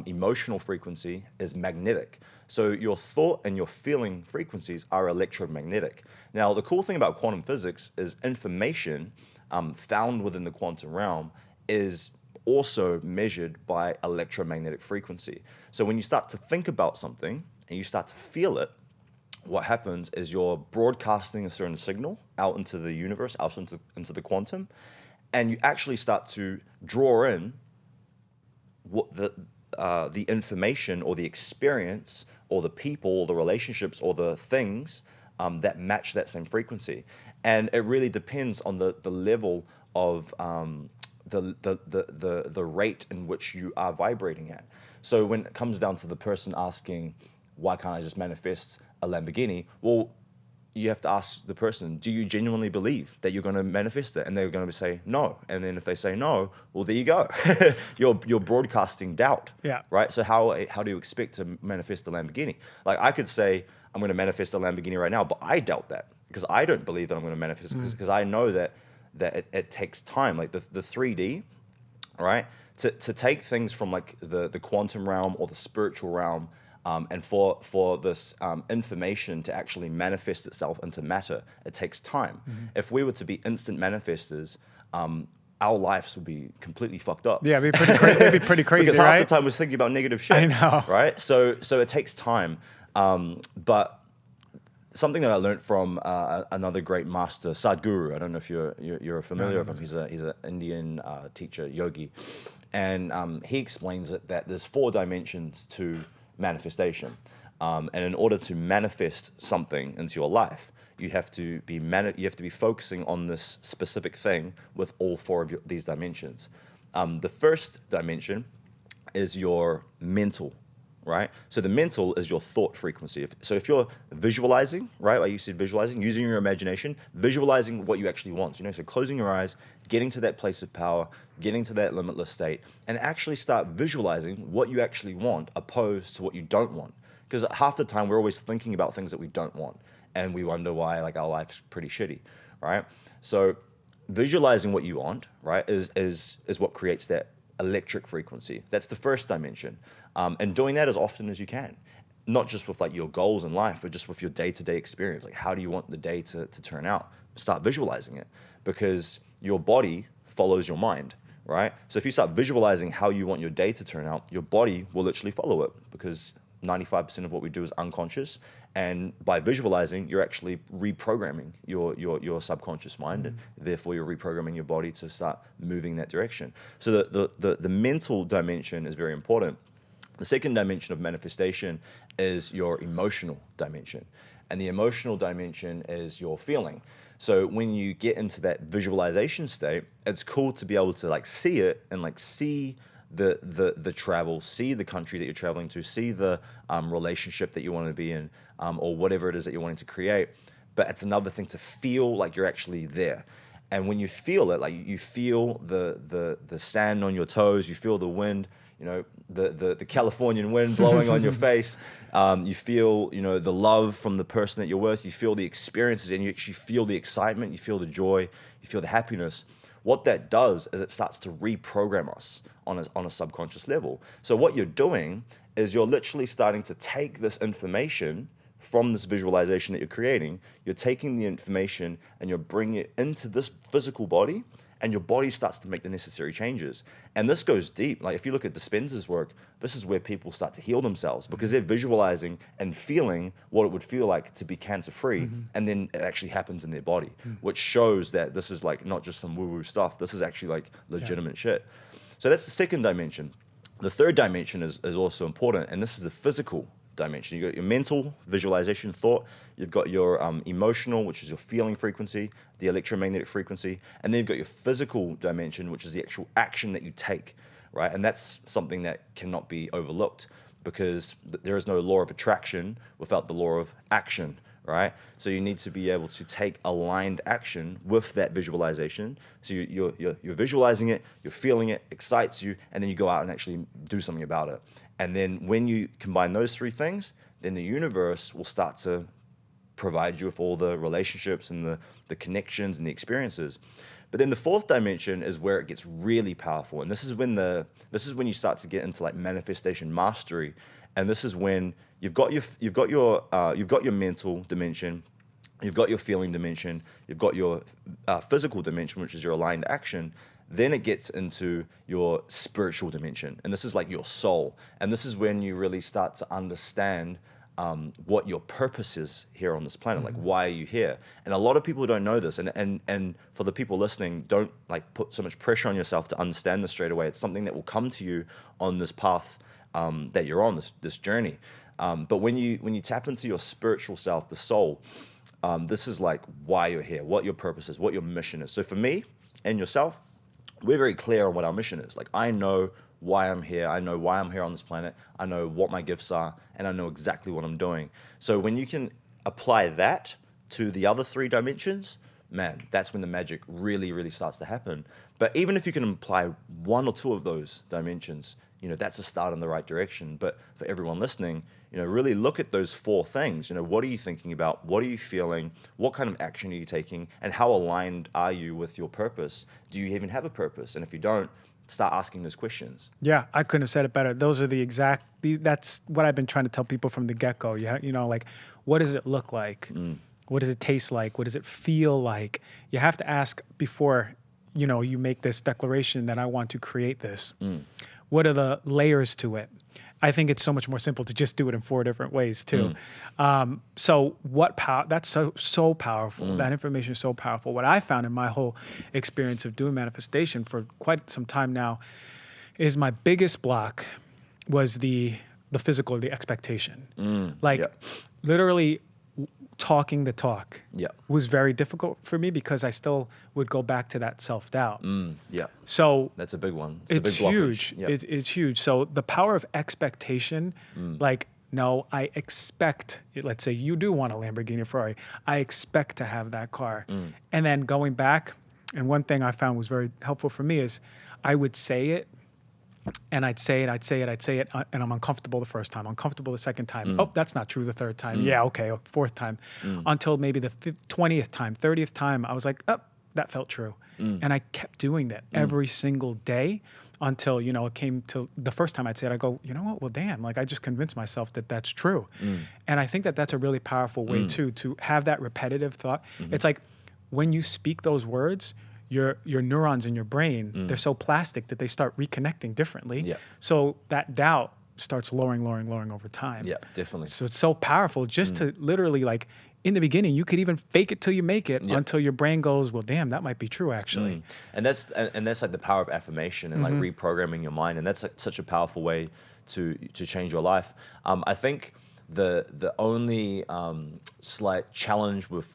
emotional frequency is magnetic. So your thought and your feeling frequencies are electromagnetic. Now, the cool thing about quantum physics is information found within the quantum realm is also measured by electromagnetic frequency. So when you start to think about something and you start to feel it, what happens is you're broadcasting a certain signal out into the universe, out into the quantum, and you actually start to draw in what the information or the experience or the people or the relationships or the things that match that same frequency. And it really depends on the level of the rate in which you are vibrating at. So when it comes down to the person asking, why can't I just manifest a Lamborghini? Well, you have to ask the person, do you genuinely believe that you're going to manifest it? And they're going to say no. And then if they say no, well, there you go. You're broadcasting doubt. Yeah. Right? So how do you expect to manifest a Lamborghini? Like, I could say I'm going to manifest a Lamborghini right now, but I doubt that because I don't believe that I'm going to manifest it because I know that it takes time. Like the 3D, right? To take things from like the quantum realm or the spiritual realm, and for this information to actually manifest itself into matter, it takes time. If we were to be instant manifestors, our lives would be completely fucked up. Yeah, it'd be pretty crazy. It'd be pretty crazy, because right? half the time we're thinking about negative shit. I know. Right? So it takes time. But something that I learned from another great master, Sadhguru. I don't know if you're familiar with him. He's an Indian teacher, yogi, and he explains it that there's 4 dimensions to manifestation, and in order to manifest something into your life, you have to be focusing on this specific thing with all 4 of these dimensions. The first dimension is your mental right? So the mental is your thought frequency. So if you're visualizing, right, like you said, visualizing, using your imagination, visualizing what you actually want, so closing your eyes, getting to that place of power, getting to that limitless state, and actually start visualizing what you actually want opposed to what you don't want. Because half the time we're always thinking about things that we don't want, and we wonder why like our life's pretty shitty, right? So visualizing what you want, right, is what creates that electric frequency. That's the first dimension. And doing that as often as you can, not just with like your goals in life, but just with your day-to-day experience. Like, how do you want the day to turn out? Start visualizing it, because your body follows your mind, right? So if you start visualizing how you want your day to turn out, your body will literally follow it, because 95% of what we do is unconscious. And by visualizing, you're actually reprogramming your subconscious mind, and therefore you're reprogramming your body to start moving that direction. So the mental dimension is very important. The second dimension of manifestation is your emotional dimension. And the emotional dimension is your feeling. So when you get into that visualization state, it's cool to be able to like see it and like see the travel, see the country that you're traveling to, see the relationship that you want to be in, or whatever it is that you're wanting to create. But it's another thing to feel like you're actually there. And when you feel it, like you feel the sand on your toes, you feel the wind, the Californian wind blowing on your face. You feel, the love from the person that you're with. You feel the experiences, and you actually feel the excitement. You feel the joy. You feel the happiness. What that does is it starts to reprogram us on a subconscious level. So what you're doing is you're literally starting to take this information from this visualization that you're creating. You're taking the information and you're bringing it into this physical body, and your body starts to make the necessary changes. And this goes deep. Like if you look at Dispenza's work, this is where people start to heal themselves, because they're visualizing and feeling what it would feel like to be cancer-free, and then it actually happens in their body, which shows that this is like not just some woo-woo stuff. This is actually like legitimate shit. So that's the second dimension. The third dimension is also important, and this is the physical dimension. You've got your mental visualization thought, you've got your emotional, which is your feeling frequency, the electromagnetic frequency, and then you've got your physical dimension, which is the actual action that you take, right? And that's something that cannot be overlooked, because there is no law of attraction without the law of action, right? So you need to be able to take aligned action with that visualization. So you're visualizing it, you're feeling it, excites you, and then you go out and actually do something about it. And then when you combine those three things, then the universe will start to provide you with all the relationships and the connections and the experiences. But then the fourth dimension is where it gets really powerful. And this is when you start to get into like manifestation mastery. And this is when you've got your mental dimension, you've got your feeling dimension, you've got your physical dimension, which is your aligned action. Then it gets into your spiritual dimension, and this is like your soul. And this is when you really start to understand what your purpose is here on this planet. Like, why are you here? And a lot of people don't know this. And for the people listening, don't like put so much pressure on yourself to understand this straight away. It's something that will come to you on this path that you're on, this journey. But when you tap into your spiritual self, the soul, this is like why you're here, what your purpose is, what your mission is. So for me and yourself, we're very clear on what our mission is. Like, I know why I'm here. I know why I'm here on this planet. I know what my gifts are, and I know exactly what I'm doing. So when you can apply that to the other three dimensions, man, that's when the magic really, really starts to happen. But even if you can apply one or two of those dimensions, that's a start in the right direction. But for everyone listening, really look at those four things. What are you thinking about? What are you feeling? What kind of action are you taking? And how aligned are you with your purpose? Do you even have a purpose? And if you don't, start asking those questions. Yeah, I couldn't have said it better. Those are that's what I've been trying to tell people from the get-go. Like, what does it look like? What does it taste like? What does it feel like? You have to ask before, you make this declaration that I want to create this. What are the layers to it? I think it's so much more simple to just do it in 4 different ways too. So what power? That's so powerful. That information is so powerful. What I found in my whole experience of doing manifestation for quite some time now is my biggest block was the physical, the expectation. Literally, talking the talk Yeah. was very difficult for me because I still would go back to that self-doubt. Yeah. So That's a big one. it's a big blockage. huge. Yeah. It's huge. So the power of expectation, like, no, I expect, let's say you do want a Lamborghini or Ferrari. I expect to have that car. And then going back, and one thing I found was very helpful for me is I would say it, and I'd say it, and I'm uncomfortable the first time, uncomfortable the second time. Oh, that's not true the third time. Yeah, okay, fourth time. Until maybe the 20th time, 30th time, I was like, oh, that felt true. And I kept doing that every single day until, you know, it came to the first time I'd say it, I go, you know what, well, damn, like I just convinced myself that that's true. And I think that that's a really powerful way too, to have that repetitive thought. It's like when you speak those words, your neurons in your brain, they're so plastic that they start reconnecting differently. Yeah. So that doubt starts lowering over time. Yeah, definitely. So it's so powerful just to literally, like, in the beginning, you could even fake it till you make it until your brain goes, well, damn, that might be true actually. And that's like the power of affirmation and like reprogramming your mind. And that's like such a powerful way to change your life. I think the only slight challenge with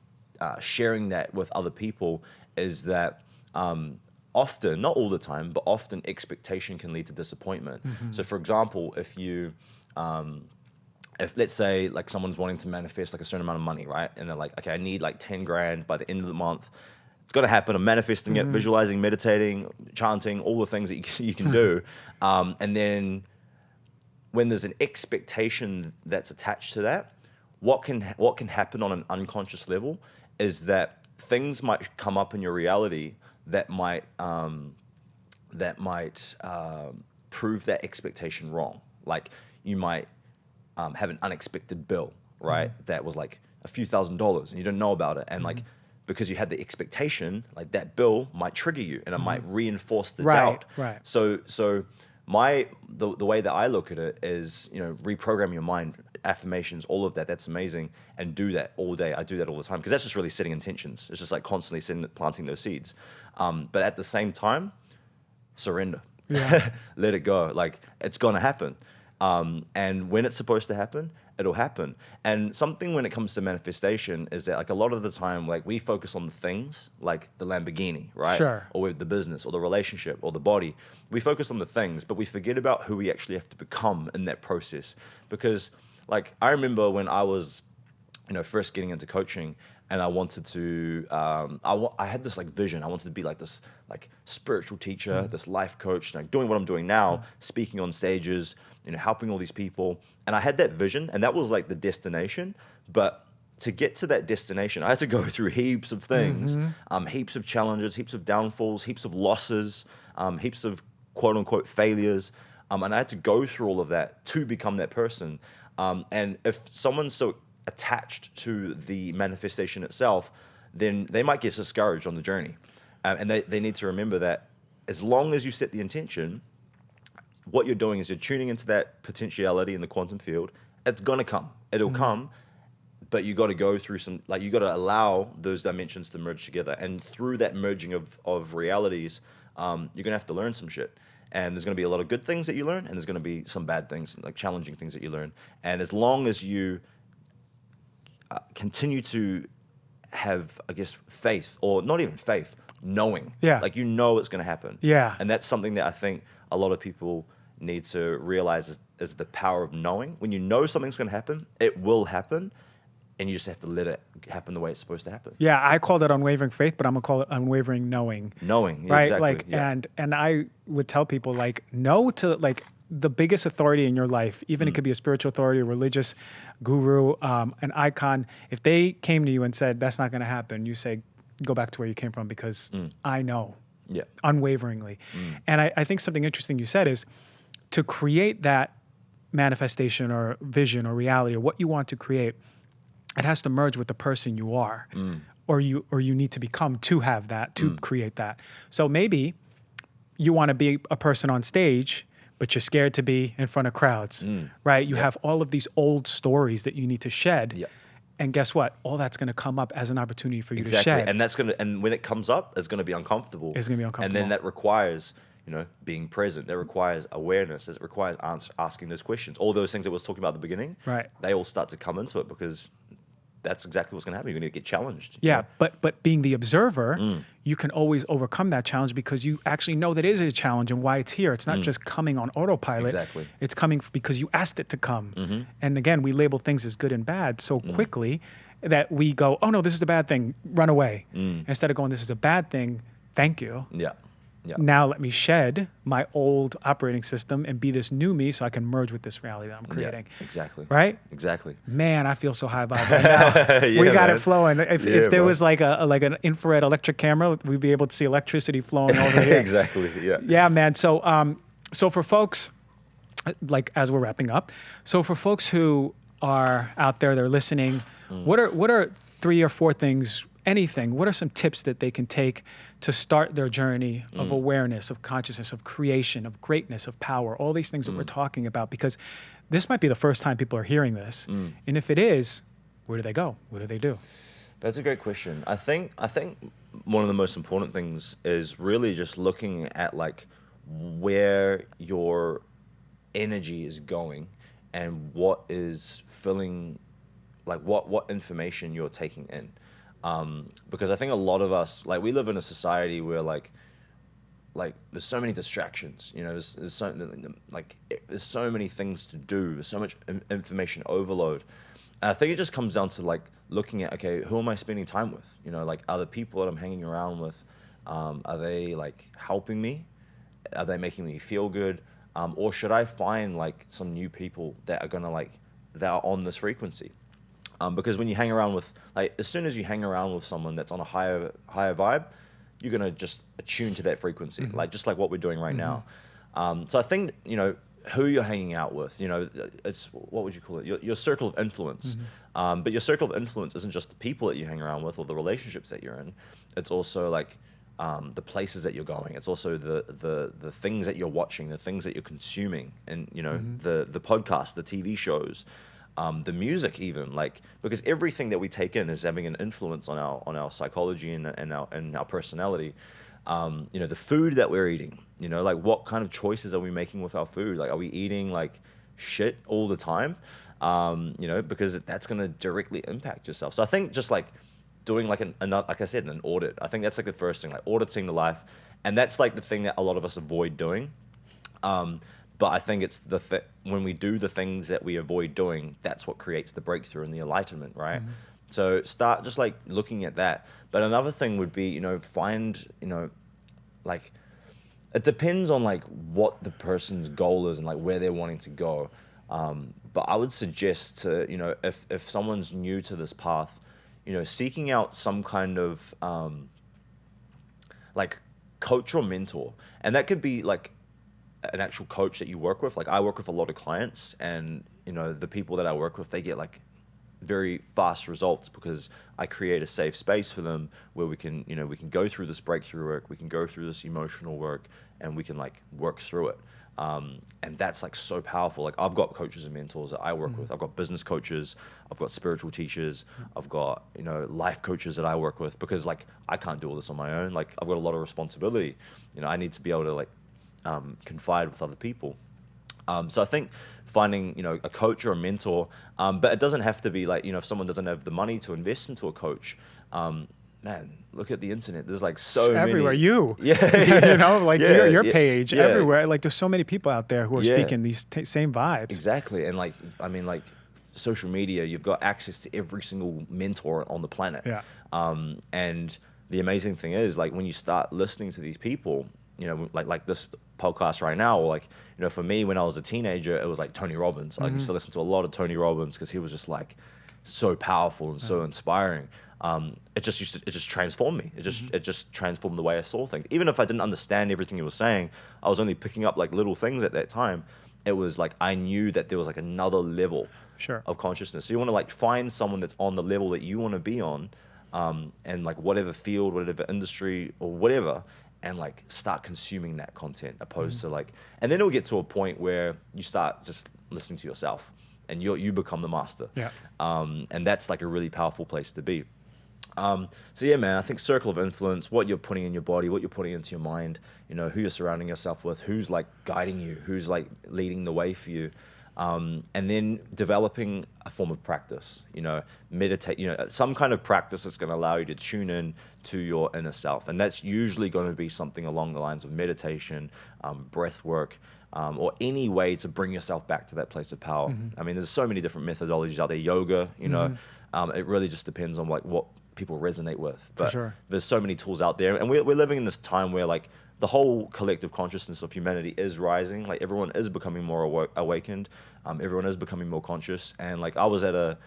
sharing that with other people is that often, not all the time, but often expectation can lead to disappointment. So for example, if you, if let's say like someone's wanting to manifest like a certain amount of money, right? And they're like, okay, I need like 10 grand by the end of the month. It's got to happen. I'm manifesting it, visualizing, meditating, chanting, all the things that you can do. And then when there's an expectation that's attached to that, what can happen on an unconscious level is that things might come up in your reality that might prove that expectation wrong. Like you might have an unexpected bill, right? That was like a few $1,000s and you didn't know about it. And like, because you had the expectation, like that bill might trigger you and it might reinforce the doubt. Right. So the way that I look at it is, you know, reprogram your mind, affirmations, all of that. That's amazing. And do that all day. I do that all the time because that's just really setting intentions. It's just like constantly planting those seeds. But at the same time, surrender. Yeah. Let it go. Like it's going to happen. And when it's supposed to happen, it'll happen. And something when it comes to manifestation is that like a lot of the time, like we focus on the things like the Lamborghini, right? Sure. Or with the business or the relationship or the body. We focus on the things, but we forget about who we actually have to become in that process. Because like I remember when I was, you know, first getting into coaching and I wanted to, I had this like vision. I wanted to be like this like spiritual teacher, this life coach, like doing what I'm doing now, speaking on stages, you know, helping all these people. And I had that vision and that was like the destination. But to get to that destination, I had to go through heaps of things, heaps of challenges, heaps of downfalls, heaps of losses, heaps of quote unquote failures. And I had to go through all of that to become that person. And if someone's so attached to the manifestation itself, then they might get discouraged on the journey. And they need to remember that as long as you set the intention, what you're doing is you're tuning into that potentiality in the quantum field. It's going to come. It'll come. But you got to go through some, like you got to allow those dimensions to merge together. And through that merging of realities, you're going to have to learn some shit. And there's going to be a lot of good things that you learn, and there's going to be some bad things, like challenging things that you learn. And as long as you continue to have, I guess, faith, or not even faith, knowing. Yeah. Like you know it's going to happen. Yeah. And that's something that I think a lot of people need to realize is the power of knowing. When you know something's going to happen, it will happen. And you just have to let it happen the way it's supposed to happen. Yeah, I call that unwavering faith, but I'm gonna call it unwavering knowing. Knowing, yeah, right? exactly. Like, yeah. and I would tell people like, no to like the biggest authority in your life, even it could be a spiritual authority, a religious guru, an icon. If they came to you and said that's not gonna happen, you say, go back to where you came from because I know, unwaveringly. And I think something interesting you said is to create that manifestation or vision or reality or what you want to create. It has to merge with the person you are, or you need to become to have that, to create that. So maybe you want to be a person on stage, but you're scared to be in front of crowds, right? You have all of these old stories that you need to shed. And guess what? All that's going to come up as an opportunity for you to shed. And when it comes up, it's going to be uncomfortable. It's going to be uncomfortable. And then that requires, you know, being present. That requires awareness. It requires asking those questions. All those things that I was talking about at the beginning, right? They all start to come into it because that's exactly what's going to happen. You're going to get challenged. Yeah, but being the observer, you can always overcome that challenge because you actually know that it is a challenge and why it's here. It's not just coming on autopilot. Exactly. It's coming because you asked it to come. And again, we label things as good and bad so quickly that we go, oh no, this is a bad thing, run away. Instead of going, this is a bad thing, thank you. Yeah. Yeah. Now let me shed my old operating system and be this new me so I can merge with this reality that I'm creating. Yeah, exactly. Right? Exactly. Man, I feel so high vibe right now. Yeah, we got man. it flowing. If there was like an infrared electric camera, we'd be able to see electricity flowing over here. Exactly. Yeah. Yeah, man. So so for folks, like as we're wrapping up, so for folks who are out there, they're listening, what are 3 or 4 things, anything, what are some tips that they can take to start their journey of awareness, of consciousness, of creation, of greatness, of power, all these things that we're talking about? Because this might be the first time people are hearing this. And if it is, where do they go? What do they do? That's a great question. I think one of the most important things is really just looking at like where your energy is going and what is filling, like what information you're taking in. Because I think a lot of us, like, we live in a society where like there's so many distractions, you know, there's so many things to do, there's so much information overload. And I think it just comes down to like looking at, okay, who am I spending time with? You know, like, are the people that I'm hanging around with, are they like helping me? Are they making me feel good? Or should I find like some new people that are gonna that are on this frequency? Because when you hang around with, like, as soon as you hang around with someone that's on a higher vibe, you're gonna just attune to that frequency, like just like what we're doing right now. So I think, you know, who you're hanging out with, you know, it's, what would you call it? Your circle of influence. But your circle of influence isn't just the people that you hang around with or the relationships that you're in. It's also like the places that you're going. It's also the things that you're watching, the things that you're consuming, and, you know, the podcasts, the TV shows. The music, even, like, because everything that we take in is having an influence on our psychology and our personality. You know, the food that we're eating, you know, like, what kind of choices are we making with our food? Like, are we eating like shit all the time? You know, because that's going to directly impact yourself. So I think just like doing like like I said, an audit. I think that's like the first thing, like auditing the life, and that's like the thing that a lot of us avoid doing. But I think it's when we do the things that we avoid doing, that's what creates the breakthrough and the enlightenment, right? So start just like looking at that. But another thing would be, you know, find, you know, like, it depends on like what the person's goal is and like where they're wanting to go. But I would suggest to, you know, if someone's new to this path, you know, seeking out some kind of like coach or mentor. And that could be like an actual coach that you work with. Like, I work with a lot of clients, and, you know, the people that I work with, they get like very fast results because I create a safe space for them where we can, you know, we can go through this breakthrough work, we can go through this emotional work, and we can like work through it. And that's like so powerful. Like, I've got coaches and mentors that I work with. I've got business coaches, I've got spiritual teachers, I've got, you know, life coaches that I work with, because like I can't do all this on my own. Like, I've got a lot of responsibility. You know, I need to be able to like confide with other people. So I think finding, you know, a coach or a mentor, but it doesn't have to be like, you know, if someone doesn't have the money to invest into a coach, man, look at the internet. There's like so many. Everywhere, you know, like your page, everywhere. Like, there's so many people out there who are speaking these same vibes. Exactly. And like, I mean, like, social media, you've got access to every single mentor on the planet. And the amazing thing is, like, when you start listening to these people, you know, like this podcast right now, or like, you know, for me, when I was a teenager, it was like Tony Robbins. I used to listen to a lot of Tony Robbins because he was just like so powerful and so inspiring. It just transformed me. It just transformed the way I saw things. Even if I didn't understand everything he was saying, I was only picking up like little things at that time. It was like, I knew that there was like another level of consciousness. So you want to like find someone that's on the level that you want to be on, and like whatever field, whatever industry or whatever, and like start consuming that content, opposed to like, and then it'll get to a point where you start just listening to yourself and you become the master. And that's like a really powerful place to be. So yeah, man, I think circle of influence, what you're putting in your body, what you're putting into your mind, you know, who you're surrounding yourself with, who's like guiding you, who's like leading the way for you. And then developing a form of practice, meditate, some kind of practice that's going to allow you to tune in to your inner self. And that's usually going to be something along the lines of meditation, breath work, or any way to bring yourself back to that place of power. I mean, there's so many different methodologies out there. Yoga, it really just depends on like what people resonate with. But there's so many tools out there, and we're living in this time where like the whole collective consciousness of humanity is rising. Like everyone is becoming more awakened. Everyone is becoming more conscious. And like I was at a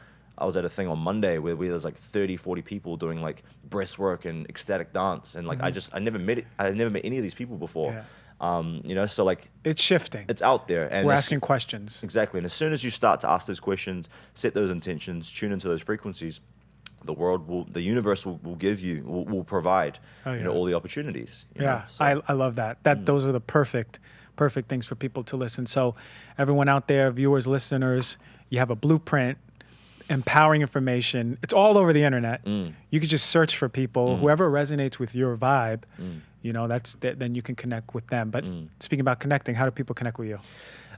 thing on Monday where there's like 30, 40 people doing like breath work and ecstatic dance. And like I never met any of these people before. So like it's shifting. It's out there, and we're asking questions. Exactly. And as soon as you start to ask those questions, set those intentions, tune into those frequencies, the universe will provide, all the opportunities. I love that. Those are the perfect things for people to listen. So everyone out there, viewers, listeners, you have a blueprint, empowering information. It's all over the internet. You could just search for people, whoever resonates with your vibe, then you can connect with them. But speaking about connecting, how do people connect with you?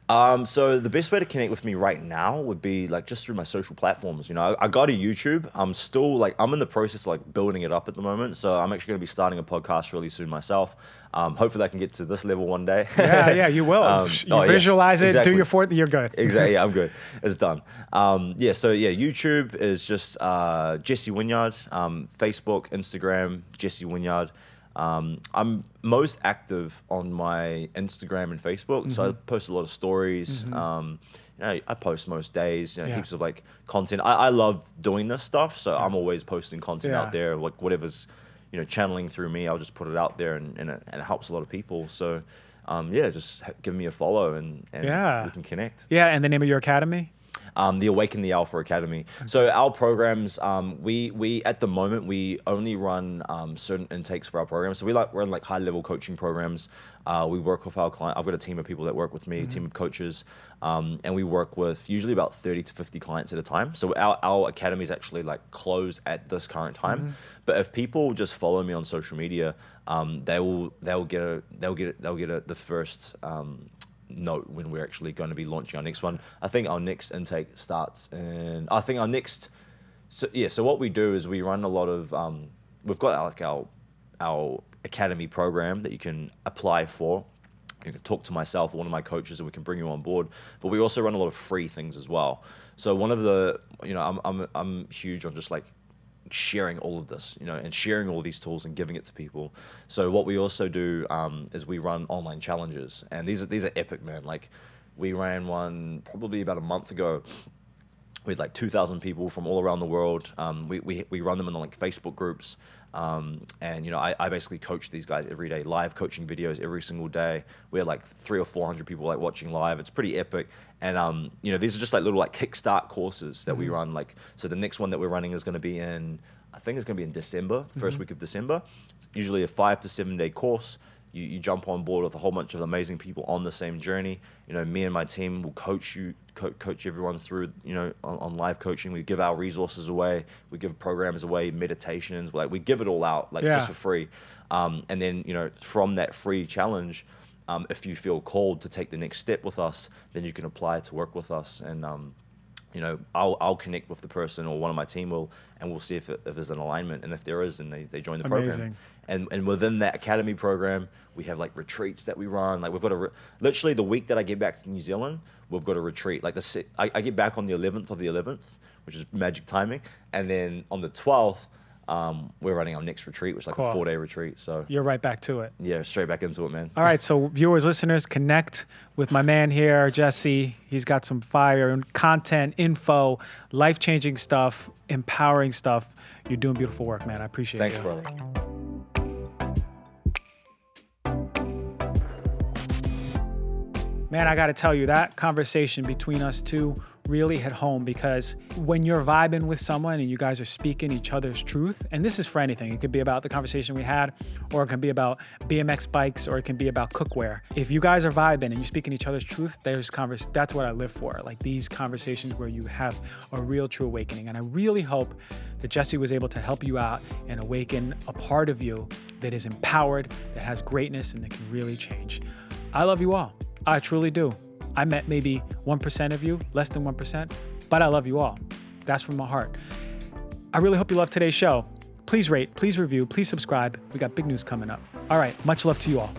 So the best way to connect with me right now would be like just through my social platforms. I got a YouTube. I'm in the process of like building it up at the moment. So I'm actually going to be starting a podcast really soon myself. Hopefully I can get to this level one day. Yeah, you will. Visualize it, exactly. Do your fourth, you're good. Exactly, yeah, I'm good. It's done. YouTube is just Jesse Wynyard. Facebook, Instagram, Jesse Wynyard. I'm most active on my Instagram and Facebook, so I post a lot of stories. I post most days, heaps of like content. I love doing this stuff, so I'm always posting content out there, like whatever's channeling through me. I'll just put it out there, and it helps a lot of people. So just give me a follow, and we can connect. Yeah, and the name of your academy? The Awaken the Alpha Academy. So our programs, we at the moment we only run certain intakes for our programs. So we run like high level coaching programs. We work with our client. I've got a team of people that work with me, a team of coaches, and we work with usually about 30 to 50 clients at a time. So our academy is actually like closed at this current time. But if people just follow me on social media, they'll get the first note when we're actually going to be launching our next one. I think our next intake starts in, so what we do is we run a lot of, we've got like our academy program that you can apply for. You can talk to myself or one of my coaches and we can bring you on board, but we also run a lot of free things as well. So one of the, I'm huge on just like sharing all of this, and sharing all these tools and giving it to people. So what we also do is we run online challenges, and these are epic, man. Like we ran one probably about a month ago with like 2,000 people from all around the world. We run them in like Facebook groups, and I basically coach these guys every day, live coaching videos every single day. We had like 300 or 400 people like watching live. It's pretty epic. And these are just like little like kickstart courses that we run. Like, so the next one that we're running is going to be I think it's going to be in December, first week of December. It's usually a 5 to 7 day course. You jump on board with a whole bunch of amazing people on the same journey. Me and my team will coach everyone through, on live coaching. We give our resources away. We give programs away, meditations. Like we give it all out, just for free. And then, from that free challenge, if you feel called to take the next step with us, then you can apply to work with us. And, I'll connect with the person, or one of my team will, and we'll see if there's an alignment. And if there is, then they join the program. And within that academy program, we have like retreats that we run. Like we've got literally the week that I get back to New Zealand, we've got a retreat. Like I get back on the 11th of the 11th, which is magic timing. And then on the 12th, we're running our next retreat, which is like a 4-day retreat. So you're right back to it. Yeah, straight back into it, man. All right, so viewers, listeners, connect with my man here, Jesse. He's got some fire and content, info, life-changing stuff, empowering stuff. You're doing beautiful work, man. I appreciate it. Thanks, brother. Man, I got to tell you, that conversation between us two really hit home, because when you're vibing with someone and you guys are speaking each other's truth, and this is for anything, it could be about the conversation we had, or it can be about BMX bikes, or it can be about cookware. If you guys are vibing and you're speaking each other's truth, that's what I live for. Like these conversations where you have a real true awakening. And I really hope that Jesse was able to help you out and awaken a part of you that is empowered, that has greatness, and that can really change. I love you all. I truly do. I met maybe 1% of you, less than 1%, but I love you all. That's from my heart. I really hope you love today's show. Please rate, please review, please subscribe. We got big news coming up. All right, much love to you all.